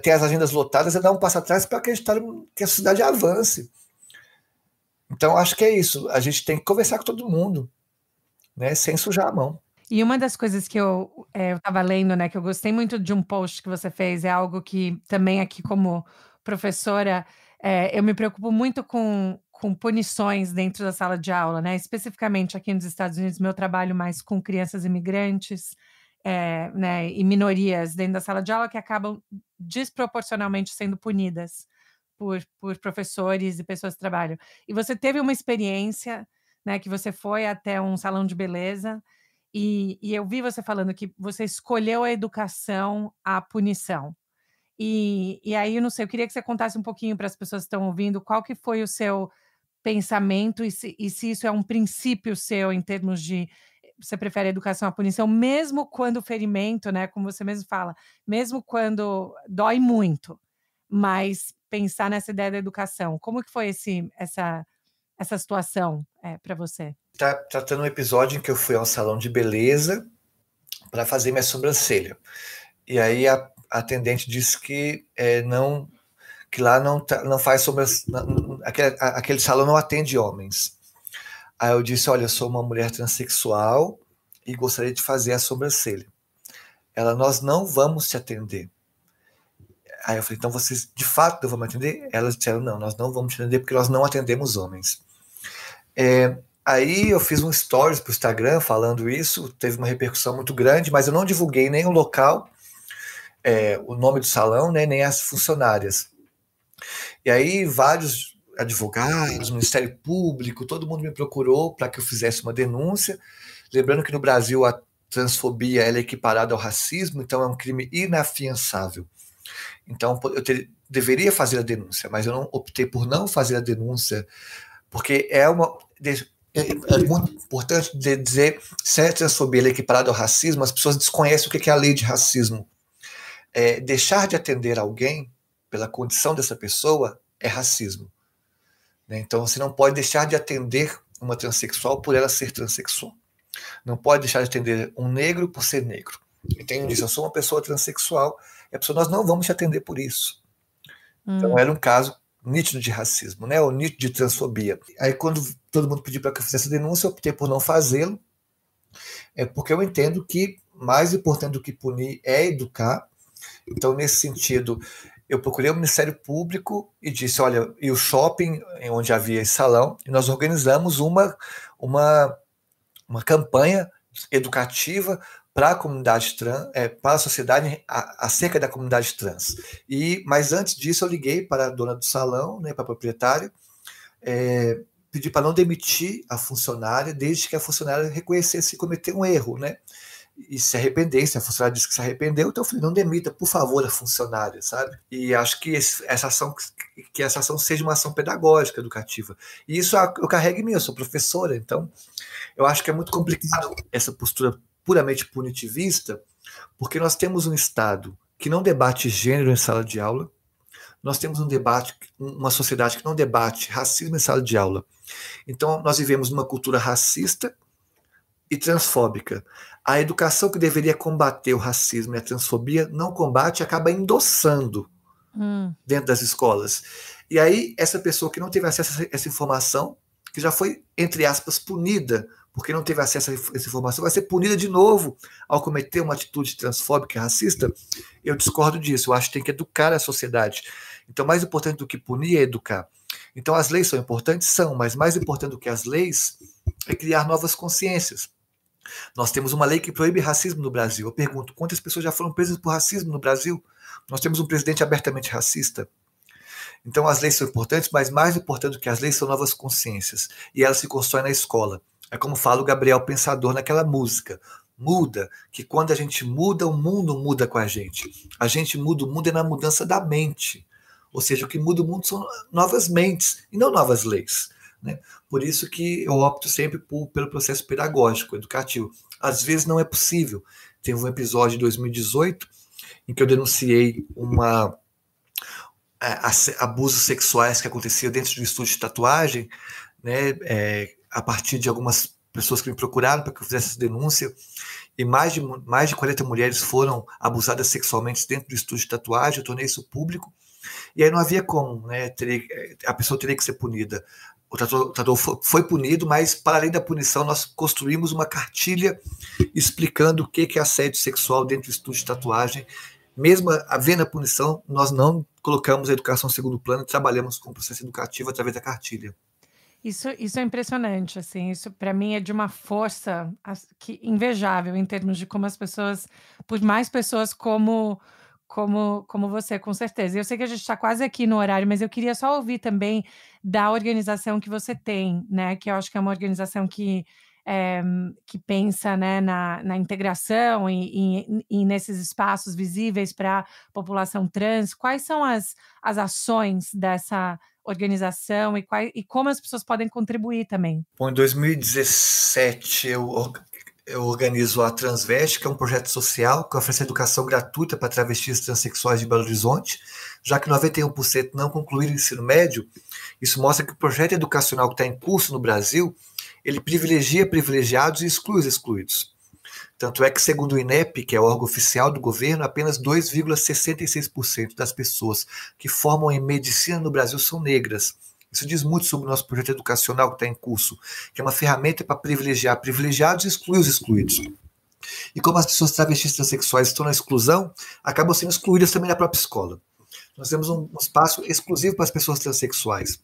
[SPEAKER 2] ter as agendas lotadas, é dar um passo atrás para acreditar que a sociedade avance. Então, acho que é isso. A gente tem que conversar com todo mundo, né, sem sujar a mão.
[SPEAKER 1] E uma das coisas que eu estava lendo, né, que eu gostei muito de um post que você fez, é algo que também aqui como professora, eu me preocupo muito com punições dentro da sala de aula, né, especificamente aqui nos Estados Unidos, meu trabalho mais com crianças imigrantes, né, e minorias dentro da sala de aula que acabam desproporcionalmente sendo punidas por professores e pessoas de trabalho. E você teve uma experiência, né, que você foi até um salão de beleza, e eu vi você falando que você escolheu a educação à punição. E aí eu não sei, eu queria que você contasse um pouquinho para as pessoas que estão ouvindo, qual que foi o seu pensamento e se isso é um princípio seu em termos de você prefere a educação à punição, mesmo quando o ferimento, né, como você mesmo fala, mesmo quando dói muito, mas pensar nessa ideia da educação. Como que foi essa situação para você?
[SPEAKER 2] Tá tratando um episódio em que eu fui a um salão de beleza para fazer minha sobrancelha. E aí a atendente disse que que lá não faz sobrancelha, aquele salão não atende homens. Aí eu disse, olha, eu sou uma mulher transexual e gostaria de fazer a sobrancelha. Ela, nós não vamos te atender. Aí eu falei, então vocês de fato não vão me atender? Elas disseram, não, nós não vamos te atender porque nós não atendemos homens. Aí eu fiz um stories para o Instagram falando isso, teve uma repercussão muito grande, mas eu não divulguei nem o local, o nome do salão, né, nem as funcionárias. E aí vários advogados, Ministério Público, todo mundo me procurou para que eu fizesse uma denúncia, lembrando que no Brasil a transfobia ela é equiparada ao racismo, então é um crime inafiançável. Então eu deveria fazer a denúncia, mas eu não optei por não fazer a denúncia, porque é muito importante dizer, se a transfobia é equiparada ao racismo, as pessoas desconhecem o que é a lei de racismo. Deixar de atender alguém pela condição dessa pessoa é racismo. Né? Então você não pode deixar de atender uma transexual por ela ser transexual. Não pode deixar de atender um negro por ser negro. Entende isso? Eu sou uma pessoa transexual, E a pessoa, nós não vamos te atender por isso. Então,
[SPEAKER 1] Hum.
[SPEAKER 2] era um caso nítido de racismo, né? Ou nítido de transfobia. Aí, quando todo mundo pediu para que eu fizesse a denúncia, eu optei por não fazê-lo, porque eu entendo que mais importante do que punir é educar. Então, nesse sentido, eu procurei o Ministério Público e disse, olha, e o shopping onde havia esse salão, e nós organizamos uma campanha educativa para a comunidade trans, para a sociedade acerca da comunidade trans. Mas antes disso eu liguei para a dona do salão, né, para a proprietária, pedi para não demitir a funcionária desde que a funcionária reconhecesse que cometeu um erro, né? E se arrependesse, a funcionária disse que se arrependeu, então eu falei, não demita, por favor, a funcionária, sabe? E acho que essa ação seja uma ação pedagógica, educativa. E isso eu carrego em mim, eu sou professora, então eu acho que é muito complicado essa postura puramente punitivista, porque nós temos um Estado que não debate gênero em sala de aula, nós temos uma sociedade que não debate racismo em sala de aula. Então, nós vivemos numa cultura racista e transfóbica. A educação que deveria combater o racismo e a transfobia não combate, acaba endossando dentro das escolas. E aí, essa pessoa que não teve acesso a essa informação, que já foi, entre aspas, punida, porque não teve acesso a essa informação, vai ser punida de novo ao cometer uma atitude transfóbica e racista. Eu discordo disso. Eu acho que tem que educar a sociedade. Então, mais importante do que punir é educar. Então, as leis são importantes? São, mas mais importante do que as leis é criar novas consciências. Nós temos uma lei que proíbe racismo no Brasil. Eu pergunto, quantas pessoas já foram presas por racismo no Brasil? Nós temos um presidente abertamente racista. Então, as leis são importantes, mas mais importante do que as leis são novas consciências. E elas se constroem na escola. É como fala o Gabriel Pensador naquela música. Muda, que quando a gente muda, o mundo muda com a gente. A gente muda o mundo é na mudança da mente. Ou seja, o que muda o mundo são novas mentes e não novas leis, né? Por isso que eu opto sempre pelo processo pedagógico, educativo. Às vezes não é possível. Teve um episódio em 2018 em que eu denunciei abusos sexuais que aconteciam dentro do estúdio de tatuagem, né, a partir de algumas pessoas que me procuraram para que eu fizesse essa denúncia, e mais de 40 mulheres foram abusadas sexualmente dentro do estúdio de tatuagem. Eu tornei isso público, e aí não havia como, né, a pessoa teria que ser punida. O tatuador foi punido, mas para além da punição nós construímos uma cartilha explicando o que é assédio sexual dentro do estúdio de tatuagem. Mesmo havendo a punição, nós não colocamos a educação em segundo plano e trabalhamos com o processo educativo através da cartilha.
[SPEAKER 1] Isso é impressionante, assim, isso para mim é de uma força invejável em termos de como as pessoas, por mais pessoas como você, com certeza. Eu sei que a gente está quase aqui no horário, mas eu queria só ouvir também da organização que você tem, né? Que eu acho que é uma organização que pensa, né, na integração e nesses espaços visíveis para a população trans. Quais são as ações dessa organização e como as pessoas podem contribuir também?
[SPEAKER 2] Bom, em 2017 eu organizo a Transveste, que é um projeto social que oferece educação gratuita para travestis transexuais de Belo Horizonte. Já que 91% não concluíram o ensino médio, isso mostra que o projeto educacional que está em curso no Brasil, ele privilegia privilegiados e exclui os excluídos. Tanto é que, segundo o INEP, que é o órgão oficial do governo, apenas 2,66% das pessoas que formam em medicina no Brasil são negras. Isso diz muito sobre o nosso projeto educacional que está em curso, que é uma ferramenta para privilegiar privilegiados e excluir os excluídos. E como as pessoas travestis transexuais estão na exclusão, acabam sendo excluídas também na própria escola. Nós temos um espaço exclusivo para as pessoas transexuais.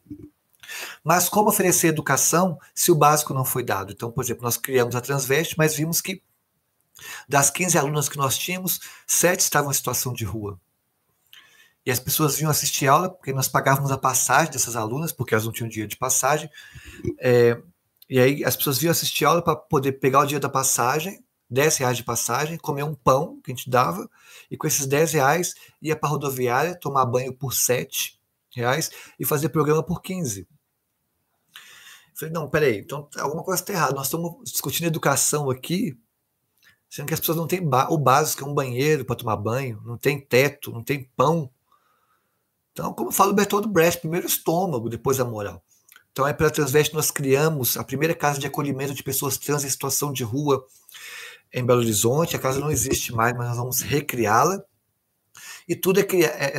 [SPEAKER 2] Mas como oferecer educação se o básico não foi dado? Então, por exemplo, nós criamos a Transveste, mas vimos que das 15 alunas que nós tínhamos, 7 estavam em situação de rua. E as pessoas vinham assistir aula, porque nós pagávamos a passagem dessas alunas, porque elas não tinham dinheiro de passagem. E aí as pessoas vinham assistir aula para poder pegar o dinheiro da passagem, R$10 de passagem, comer um pão que a gente dava, e com esses R$10 ia para a rodoviária tomar banho por R$7 e fazer programa por 15. Falei, não, peraí, então alguma coisa está errada. Nós estamos discutindo educação aqui, sendo que as pessoas não têm o básico, que é um banheiro para tomar banho, não tem teto, não tem pão. Então, como fala o Bertold Brecht, primeiro o estômago, depois a moral. Então, pela Transveste nós criamos a primeira casa de acolhimento de pessoas trans em situação de rua em Belo Horizonte. A casa não existe mais, mas nós vamos recriá-la. e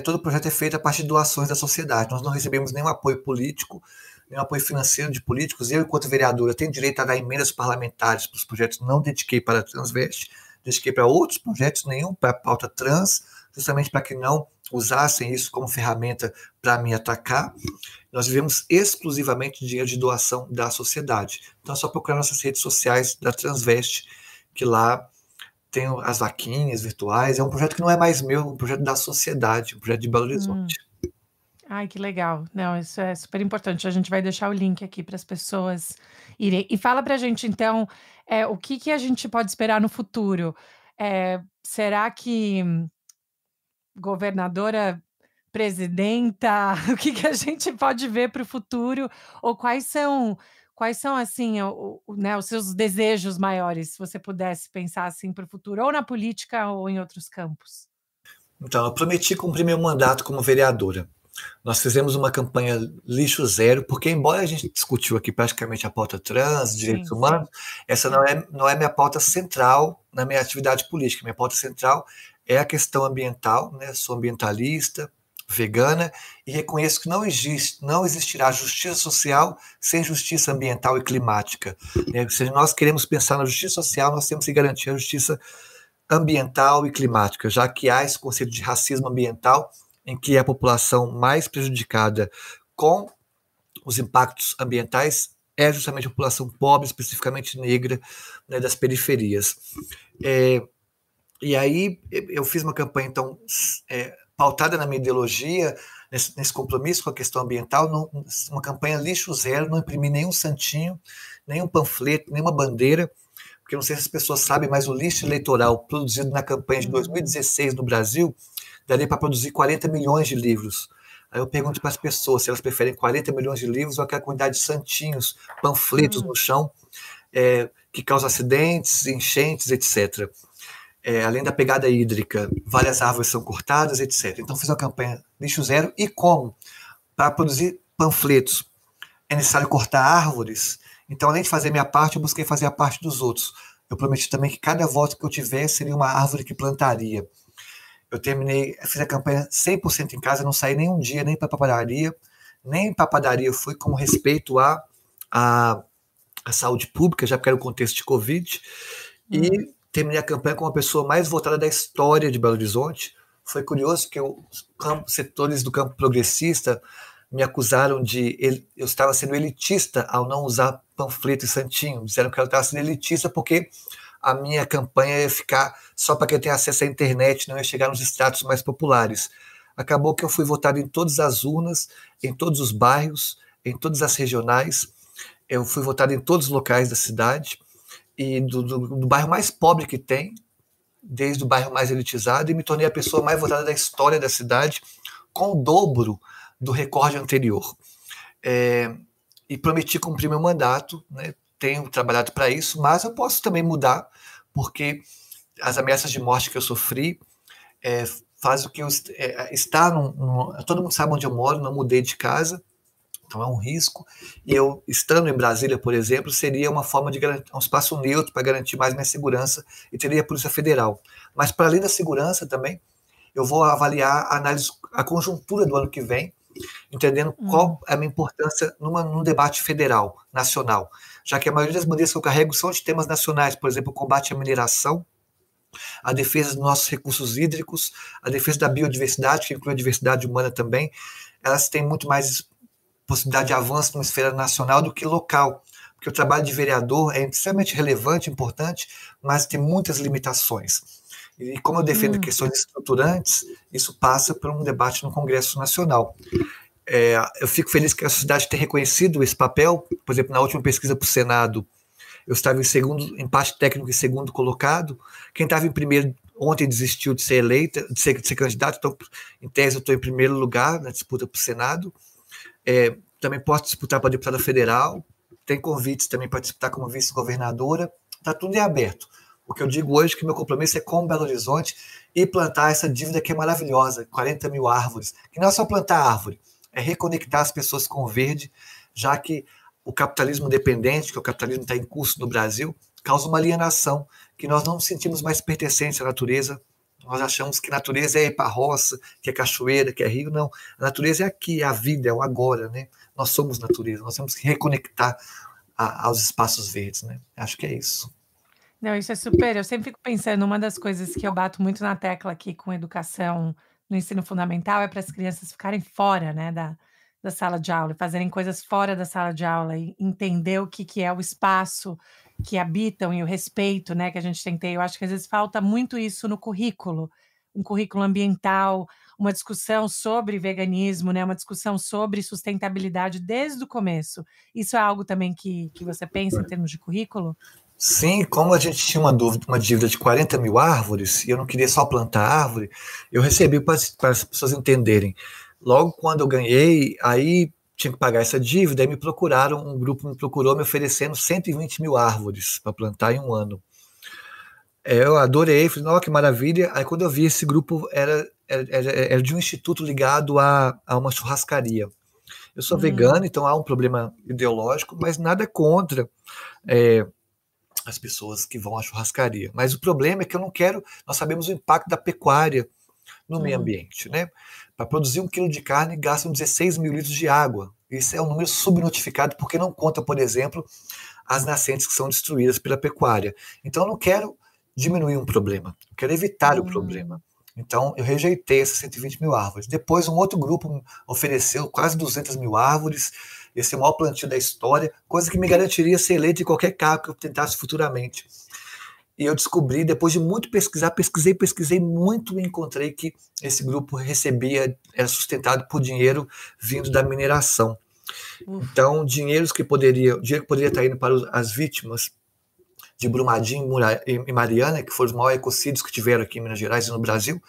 [SPEAKER 2] todo o projeto é feito a partir de doações da sociedade. Nós não recebemos nenhum apoio político, nenhum apoio financeiro de políticos. Eu, enquanto vereadora, tenho direito a dar emendas parlamentares para os projetos, não dediquei para a Transveste, dediquei para outros projetos, nenhum para a pauta trans, justamente para que não usassem isso como ferramenta para me atacar. Nós vivemos exclusivamente de dinheiro de doação da sociedade. Então é só procurar nossas redes sociais da Transveste, que lá tem as vaquinhas virtuais. É um projeto que não é mais meu, é um projeto da sociedade, um projeto de Belo Horizonte.
[SPEAKER 1] Ai, que legal. Não, isso é super importante. A gente vai deixar o link aqui para as pessoas irem. E fala para a gente, então, o que a gente pode esperar no futuro? Será que governadora, presidenta, o que a gente pode ver para o futuro? Ou quais são assim, né, os seus desejos maiores, se você pudesse pensar assim para o futuro, ou na política ou em outros campos?
[SPEAKER 2] Então, eu prometi cumprir meu mandato como vereadora. Nós fizemos uma campanha lixo zero, porque embora a gente discutiu aqui praticamente a pauta trans, direitos humanos, essa não é minha pauta central na minha atividade política. Minha pauta central é a questão ambiental, né? Sou ambientalista, vegana, e reconheço que não existirá justiça social sem justiça ambiental e climática. Se nós queremos pensar na justiça social, nós temos que garantir a justiça ambiental e climática, já que há esse conceito de racismo ambiental, em que a população mais prejudicada com os impactos ambientais é justamente a população pobre, especificamente negra, né, das periferias. E aí eu fiz uma campanha, então, pautada na minha ideologia, nesse compromisso com a questão ambiental, uma campanha lixo zero, não imprimi nenhum santinho, nenhum panfleto, nenhuma bandeira, porque não sei se as pessoas sabem, mas o lixo eleitoral produzido na campanha de 2016 no Brasil daria para produzir 40 milhões de livros. Aí eu pergunto para as pessoas se elas preferem 40 milhões de livros ou aquela quantidade de santinhos, panfletos no chão, que causam acidentes, enchentes, etc. Além da pegada hídrica, várias árvores são cortadas, etc. Então fiz uma campanha lixo zero. E como? Para produzir panfletos é necessário cortar árvores. Então, além de fazer minha parte, eu busquei fazer a parte dos outros. Eu prometi também que cada voto que eu tivesse seria uma árvore que plantaria. Fiz a campanha 100% em casa, não saí nem um dia, nem para a padaria eu fui, com respeito à saúde pública, já porque era o contexto de Covid, e terminei a campanha com uma pessoa mais votada da história de Belo Horizonte. Foi curioso que os setores do campo progressista me acusaram eu estava sendo elitista ao não usar panfleto e santinho, disseram que eu estava sendo elitista porque a minha campanha ia ficar só para quem tem acesso à internet, não ia chegar nos estratos mais populares. Acabou que eu fui votado em todas as urnas, em todos os bairros, em todas as regionais. Eu fui votado em todos os locais da cidade, e do bairro mais pobre que tem, desde o bairro mais elitizado, e me tornei a pessoa mais votada da história da cidade, com o dobro do recorde anterior. E prometi cumprir meu mandato, né? Tenho trabalhado para isso, mas eu posso também mudar, porque as ameaças de morte que eu sofri faz o que eu estar todo mundo sabe onde eu moro, não mudei de casa, então é um risco. E eu, estando em Brasília, por exemplo, seria uma forma de garantir um espaço neutro para garantir mais minha segurança, e teria a Polícia Federal. Mas, para além da segurança também, eu vou avaliar a conjuntura do ano que vem, entendendo qual é a minha importância num debate federal, nacional, já que a maioria das bandeiras que eu carrego são de temas nacionais, por exemplo, o combate à mineração, a defesa dos nossos recursos hídricos, a defesa da biodiversidade, que inclui a diversidade humana também. Elas têm muito mais possibilidade de avanço numa esfera nacional do que local, porque o trabalho de vereador é extremamente relevante, importante, mas tem muitas limitações. E como eu defendo questões estruturantes, isso passa por um debate no Congresso Nacional. Eu fico feliz que a sociedade tenha reconhecido esse papel. Por exemplo, na última pesquisa para o Senado, eu estava em segundo, empate técnico e segundo colocado. Quem estava em primeiro ontem desistiu de ser eleita, de ser candidato, então, em tese, eu estou em primeiro lugar na disputa para o Senado. Também posso disputar para deputada federal, tem convites também para disputar como vice-governadora, está tudo em aberto. O que eu digo hoje é que meu compromisso é com Belo Horizonte e plantar essa dívida que é maravilhosa, 40 mil árvores, que não é só plantar árvore, é reconectar as pessoas com o verde, já que o capitalismo dependente, que o capitalismo está em curso no Brasil, causa uma alienação, que nós não nos sentimos mais pertencentes à natureza, Nós achamos que natureza é ir para a roça, que é cachoeira, que é rio. Não, a natureza é aqui, é a vida, é o agora, né? Nós somos natureza, nós temos que reconectar aos espaços verdes, né? Acho que é isso.
[SPEAKER 1] Não, isso é super. Eu sempre fico pensando, uma das coisas que eu bato muito na tecla aqui com educação no ensino fundamental é para as crianças ficarem fora, né, da sala de aula, e fazerem coisas fora da sala de aula e entender o que que é o espaço que habitam e o respeito, né, que a gente tem que ter. Eu acho que às vezes falta muito isso no currículo, um currículo ambiental, uma discussão sobre veganismo, né, uma discussão sobre sustentabilidade desde o começo. Isso é algo também que você pensa em termos de currículo?
[SPEAKER 2] Sim, como a gente tinha uma dívida de 40 mil árvores, e eu não queria só plantar árvore, eu recebi para as pessoas entenderem. Logo quando eu ganhei, aí tinha que pagar essa dívida, aí me procuraram, um grupo me procurou me oferecendo 120 mil árvores para plantar em um ano. Eu adorei, falei, nossa, que maravilha. Aí quando eu vi, esse grupo era de um instituto ligado a uma churrascaria. Eu sou vegano, então há um problema ideológico, mas nada contra é, as pessoas que vão à churrascaria. Mas o problema é que eu não quero. Nós sabemos o impacto da pecuária no meio ambiente, né? Para produzir 1 quilo de carne, gastam 16 mil litros de água. Isso é um número subnotificado, porque não conta, por exemplo, as nascentes que são destruídas pela pecuária. Então, eu não quero diminuir um problema, eu quero evitar o problema. Então, eu rejeitei essas 120 mil árvores. Depois, um outro grupo ofereceu quase 200 mil árvores. Esse é o maior plantio da história, coisa que me garantiria ser eleito em qualquer cargo que eu tentasse futuramente. E eu descobri, depois de muito pesquisar, pesquisei muito e encontrei que esse grupo era sustentado por dinheiro vindo da mineração. Então, dinheiro que poderia estar indo para as vítimas de Brumadinho e Mariana, que foram os maiores ecocídios que tiveram aqui em Minas Gerais e no Brasil,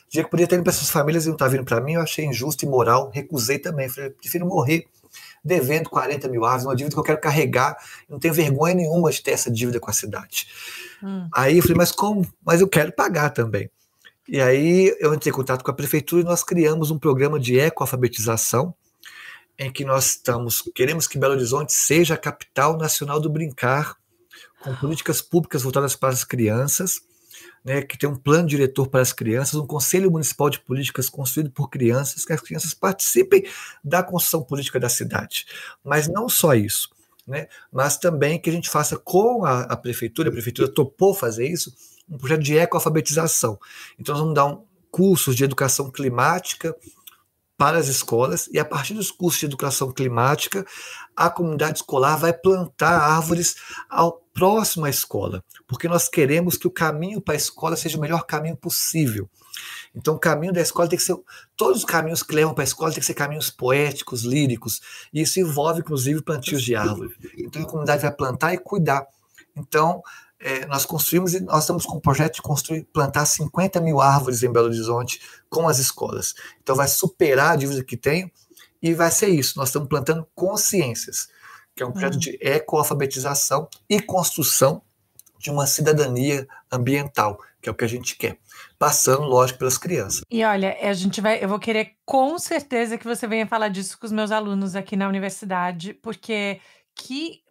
[SPEAKER 2] dinheiro que poderia estar indo para essas famílias e não está vindo para mim, eu achei injusto e imoral, recusei também. Falei, eu prefiro morrer devendo 40 mil árvores, uma dívida que eu quero carregar, não tenho vergonha nenhuma de ter essa dívida com a cidade. Aí eu falei, mas como? Mas eu quero pagar também. E aí eu entrei em contato com a prefeitura e nós criamos um programa de ecoalfabetização, em que queremos que Belo Horizonte seja a capital nacional do brincar, com políticas públicas voltadas para as crianças, né, que tem um plano diretor para as crianças, um conselho municipal de políticas construído por crianças, que as crianças participem da construção política da cidade. Mas não só isso, né, mas também que a gente faça com a prefeitura topou fazer isso, um projeto de ecoalfabetização. Então nós vamos dar cursos de educação climática para as escolas, e a partir dos cursos de educação climática, a comunidade escolar vai plantar árvores ao próximo à escola, porque nós queremos que o caminho para a escola seja o melhor caminho possível. Então, o caminho da escola tem que ser. Todos os caminhos que levam para a escola tem que ser caminhos poéticos, líricos, e isso envolve, inclusive, plantios de árvore. Então, a comunidade vai plantar e cuidar. Então, nós construímos e nós estamos com um projeto de plantar 50 mil árvores em Belo Horizonte com as escolas. Então, vai superar a dívida que tem e vai ser isso. Nós estamos plantando consciências, que é um projeto de ecoalfabetização e construção de uma cidadania ambiental, que é o que a gente quer, passando, lógico, pelas crianças.
[SPEAKER 1] E olha, eu vou querer com certeza que você venha falar disso com os meus alunos aqui na universidade, porque que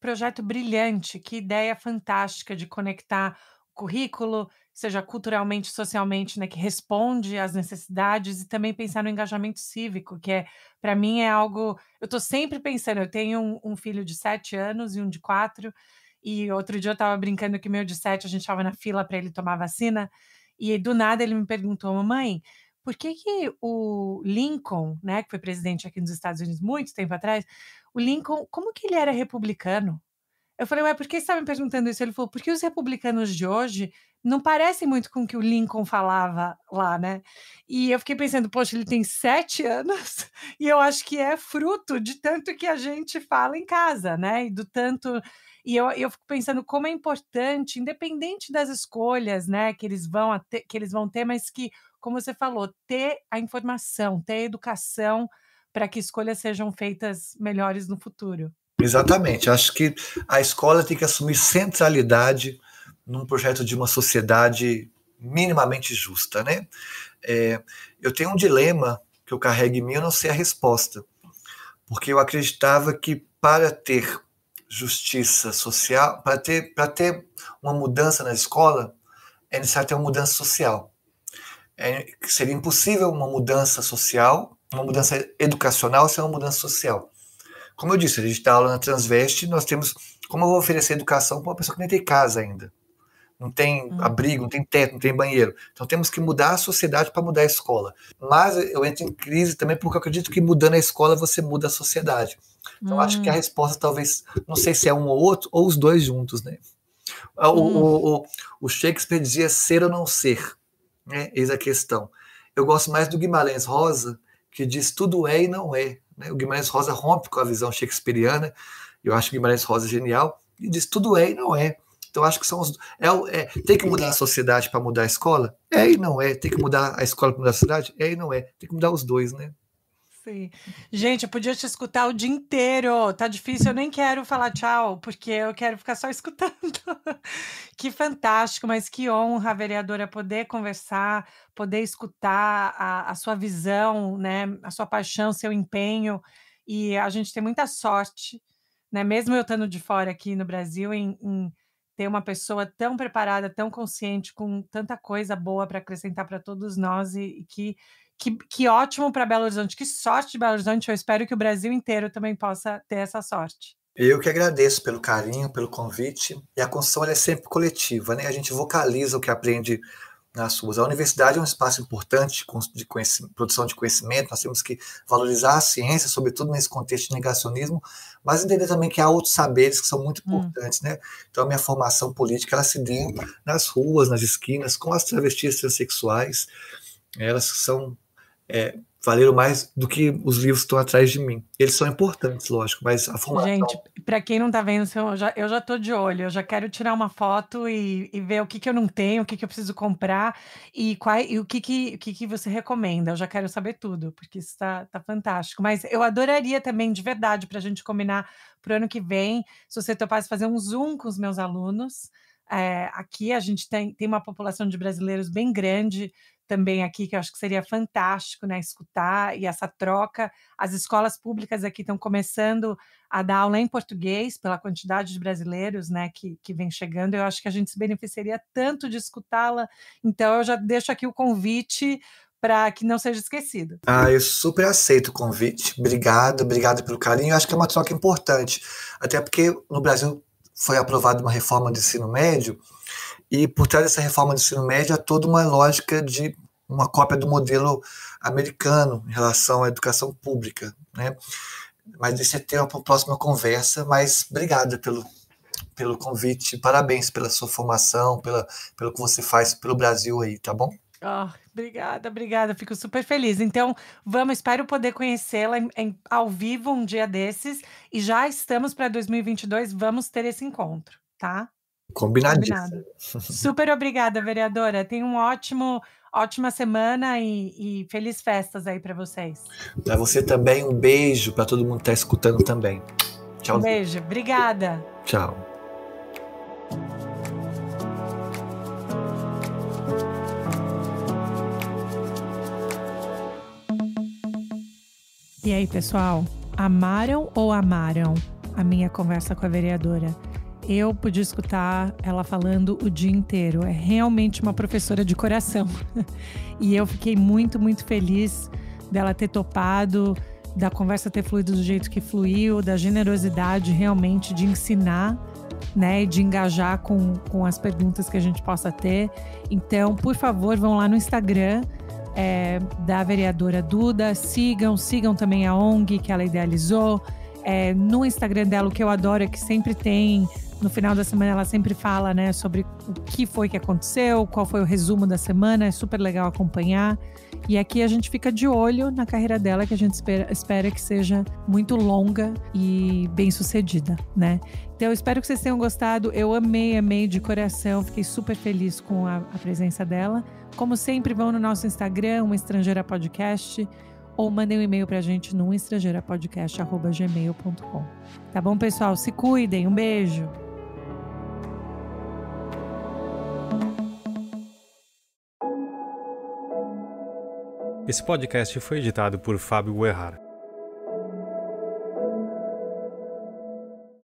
[SPEAKER 1] projeto brilhante, que ideia fantástica de conectar o currículo, seja culturalmente, socialmente, né, que responde às necessidades, e também pensar no engajamento cívico, que para mim é algo. Eu estou sempre pensando, eu tenho um filho de 7 anos e um de 4, e outro dia eu estava brincando que meu de 7, a gente estava na fila para ele tomar vacina, e do nada ele me perguntou: mamãe, por que que o Lincoln, né, que foi presidente aqui nos Estados Unidos muito tempo atrás, o Lincoln, como que ele era republicano? Eu falei: "Ué, por que você está me perguntando isso?" Ele falou: "Porque os republicanos de hoje não parecem muito com o que o Lincoln falava lá, né". E eu fiquei pensando: "Poxa, ele tem 7 anos e eu acho que é fruto de tanto que a gente fala em casa, né, e do tanto". E eu fico pensando como é importante, independente das escolhas, né, que eles vão ter, mas que, como você falou, ter a informação, ter a educação para que escolhas sejam feitas melhores no futuro.
[SPEAKER 2] Exatamente. Acho que a escola tem que assumir centralidade num projeto de uma sociedade minimamente justa, né? Eu tenho um dilema que eu carrego em mim, eu não sei a resposta, porque eu acreditava que para ter justiça social, para ter uma mudança na escola, é necessário ter uma mudança social. Seria impossível uma mudança social, uma mudança educacional sem uma mudança social. Como eu disse, a gente dá aula na Transveste, nós temos... Como eu vou oferecer educação para uma pessoa que nem tem casa ainda? Não tem abrigo, não tem teto, não tem banheiro. Então temos que mudar a sociedade para mudar a escola. Mas eu entro em crise também porque eu acredito que mudando a escola você muda a sociedade. Então acho que a resposta talvez, não sei se é um ou outro, ou os dois juntos, né? O Shakespeare dizia ser ou não ser, né? Eis a questão. Eu gosto mais do Guimarães Rosa, que diz tudo é e não é, né? O Guimarães Rosa rompe com a visão shakespeariana, eu acho o Guimarães Rosa genial, e diz tudo é e não é. Então, acho que são os. Tem que mudar a sociedade para mudar a escola? É e não é. Tem que mudar a escola para mudar a sociedade? É e não é. Tem que mudar os dois, né?
[SPEAKER 1] Sim. Gente, eu podia te escutar o dia inteiro. Tá difícil, eu nem quero falar tchau, porque eu quero ficar só escutando. Que fantástico, mas que honra, vereadora, poder conversar, poder escutar a sua visão, né? A sua paixão, seu empenho. E a gente tem muita sorte, né? Mesmo eu estando de fora aqui no Brasil, em ter uma pessoa tão preparada, tão consciente, com tanta coisa boa para acrescentar para todos nós e que ótimo para Belo Horizonte, que sorte de Belo Horizonte. Eu espero que o Brasil inteiro também possa ter essa sorte.
[SPEAKER 2] Eu que agradeço pelo carinho, pelo convite. E a construção ela é sempre coletiva, né? A gente vocaliza o que aprende nas ruas. A universidade é um espaço importante de produção de conhecimento, nós temos que valorizar a ciência, sobretudo nesse contexto de negacionismo, mas entender também que há outros saberes que são muito importantes, né? Então a minha formação política, ela se deu nas ruas, nas esquinas, com as travestis transexuais, elas são... valeram mais do que os livros que estão atrás de mim. Eles são importantes, lógico, mas a formação...
[SPEAKER 1] Gente, para quem não está vendo, eu já estou de olho, eu já quero tirar uma foto e ver o que eu não tenho, o que eu preciso comprar e o que você recomenda. Eu já quero saber tudo, porque isso tá fantástico. Mas eu adoraria também, de verdade, para a gente combinar para o ano que vem, se você topasse fazer um Zoom com os meus alunos. Aqui a gente tem uma população de brasileiros bem grande também aqui, que eu acho que seria fantástico, né, escutar, e essa troca. As escolas públicas aqui estão começando a dar aula em português, pela quantidade de brasileiros, né, que vem chegando. Eu acho que a gente se beneficiaria tanto de escutá-la, então eu já deixo aqui o convite para que não seja esquecido.
[SPEAKER 2] Eu super aceito o convite, obrigado pelo carinho. Eu acho que é uma troca importante, até porque no Brasil foi aprovada uma reforma do ensino médio, e por trás dessa reforma do ensino médio há toda uma lógica de uma cópia do modelo americano em relação à educação pública, né? Mas isso é tema para uma próxima conversa, mas obrigada pelo convite, parabéns pela sua formação, pelo que você faz pelo Brasil aí, tá bom?
[SPEAKER 1] Obrigada, fico super feliz. Então, espero poder conhecê-la ao vivo um dia desses, e já estamos para 2022, vamos ter esse encontro, tá?
[SPEAKER 2] Combinado.
[SPEAKER 1] Super obrigada, vereadora. Tenha ótima semana e feliz festas aí para vocês.
[SPEAKER 2] Para você também, um beijo para todo mundo que está escutando também. Tchau.
[SPEAKER 1] Um beijo, obrigada.
[SPEAKER 2] Tchau.
[SPEAKER 1] E aí, pessoal? Amaram ou amaram a minha conversa com a vereadora? Eu pude escutar ela falando o dia inteiro. É realmente uma professora de coração. E eu fiquei muito, muito feliz dela ter topado, da conversa ter fluído do jeito que fluiu, da generosidade realmente de ensinar, né, e de engajar com as perguntas que a gente possa ter. Então, por favor, vão lá no Instagram da vereadora Duda, sigam também a ONG que ela idealizou. No Instagram dela, o que eu adoro é que sempre tem... No final da semana ela sempre fala, né, sobre o que foi que aconteceu, qual foi o resumo da semana, é super legal acompanhar. E aqui a gente fica de olho na carreira dela, que a gente espera que seja muito longa e bem sucedida, né? Então eu espero que vocês tenham gostado, eu amei de coração, fiquei super feliz com a presença dela. Como sempre, vão no nosso Instagram, Uma Estrangeira Podcast, ou mandem um e-mail pra gente no estrangeirapodcast@gmail.com. Tá bom, pessoal? Se cuidem, um beijo!
[SPEAKER 3] Esse podcast foi editado por Fábio Guerrara.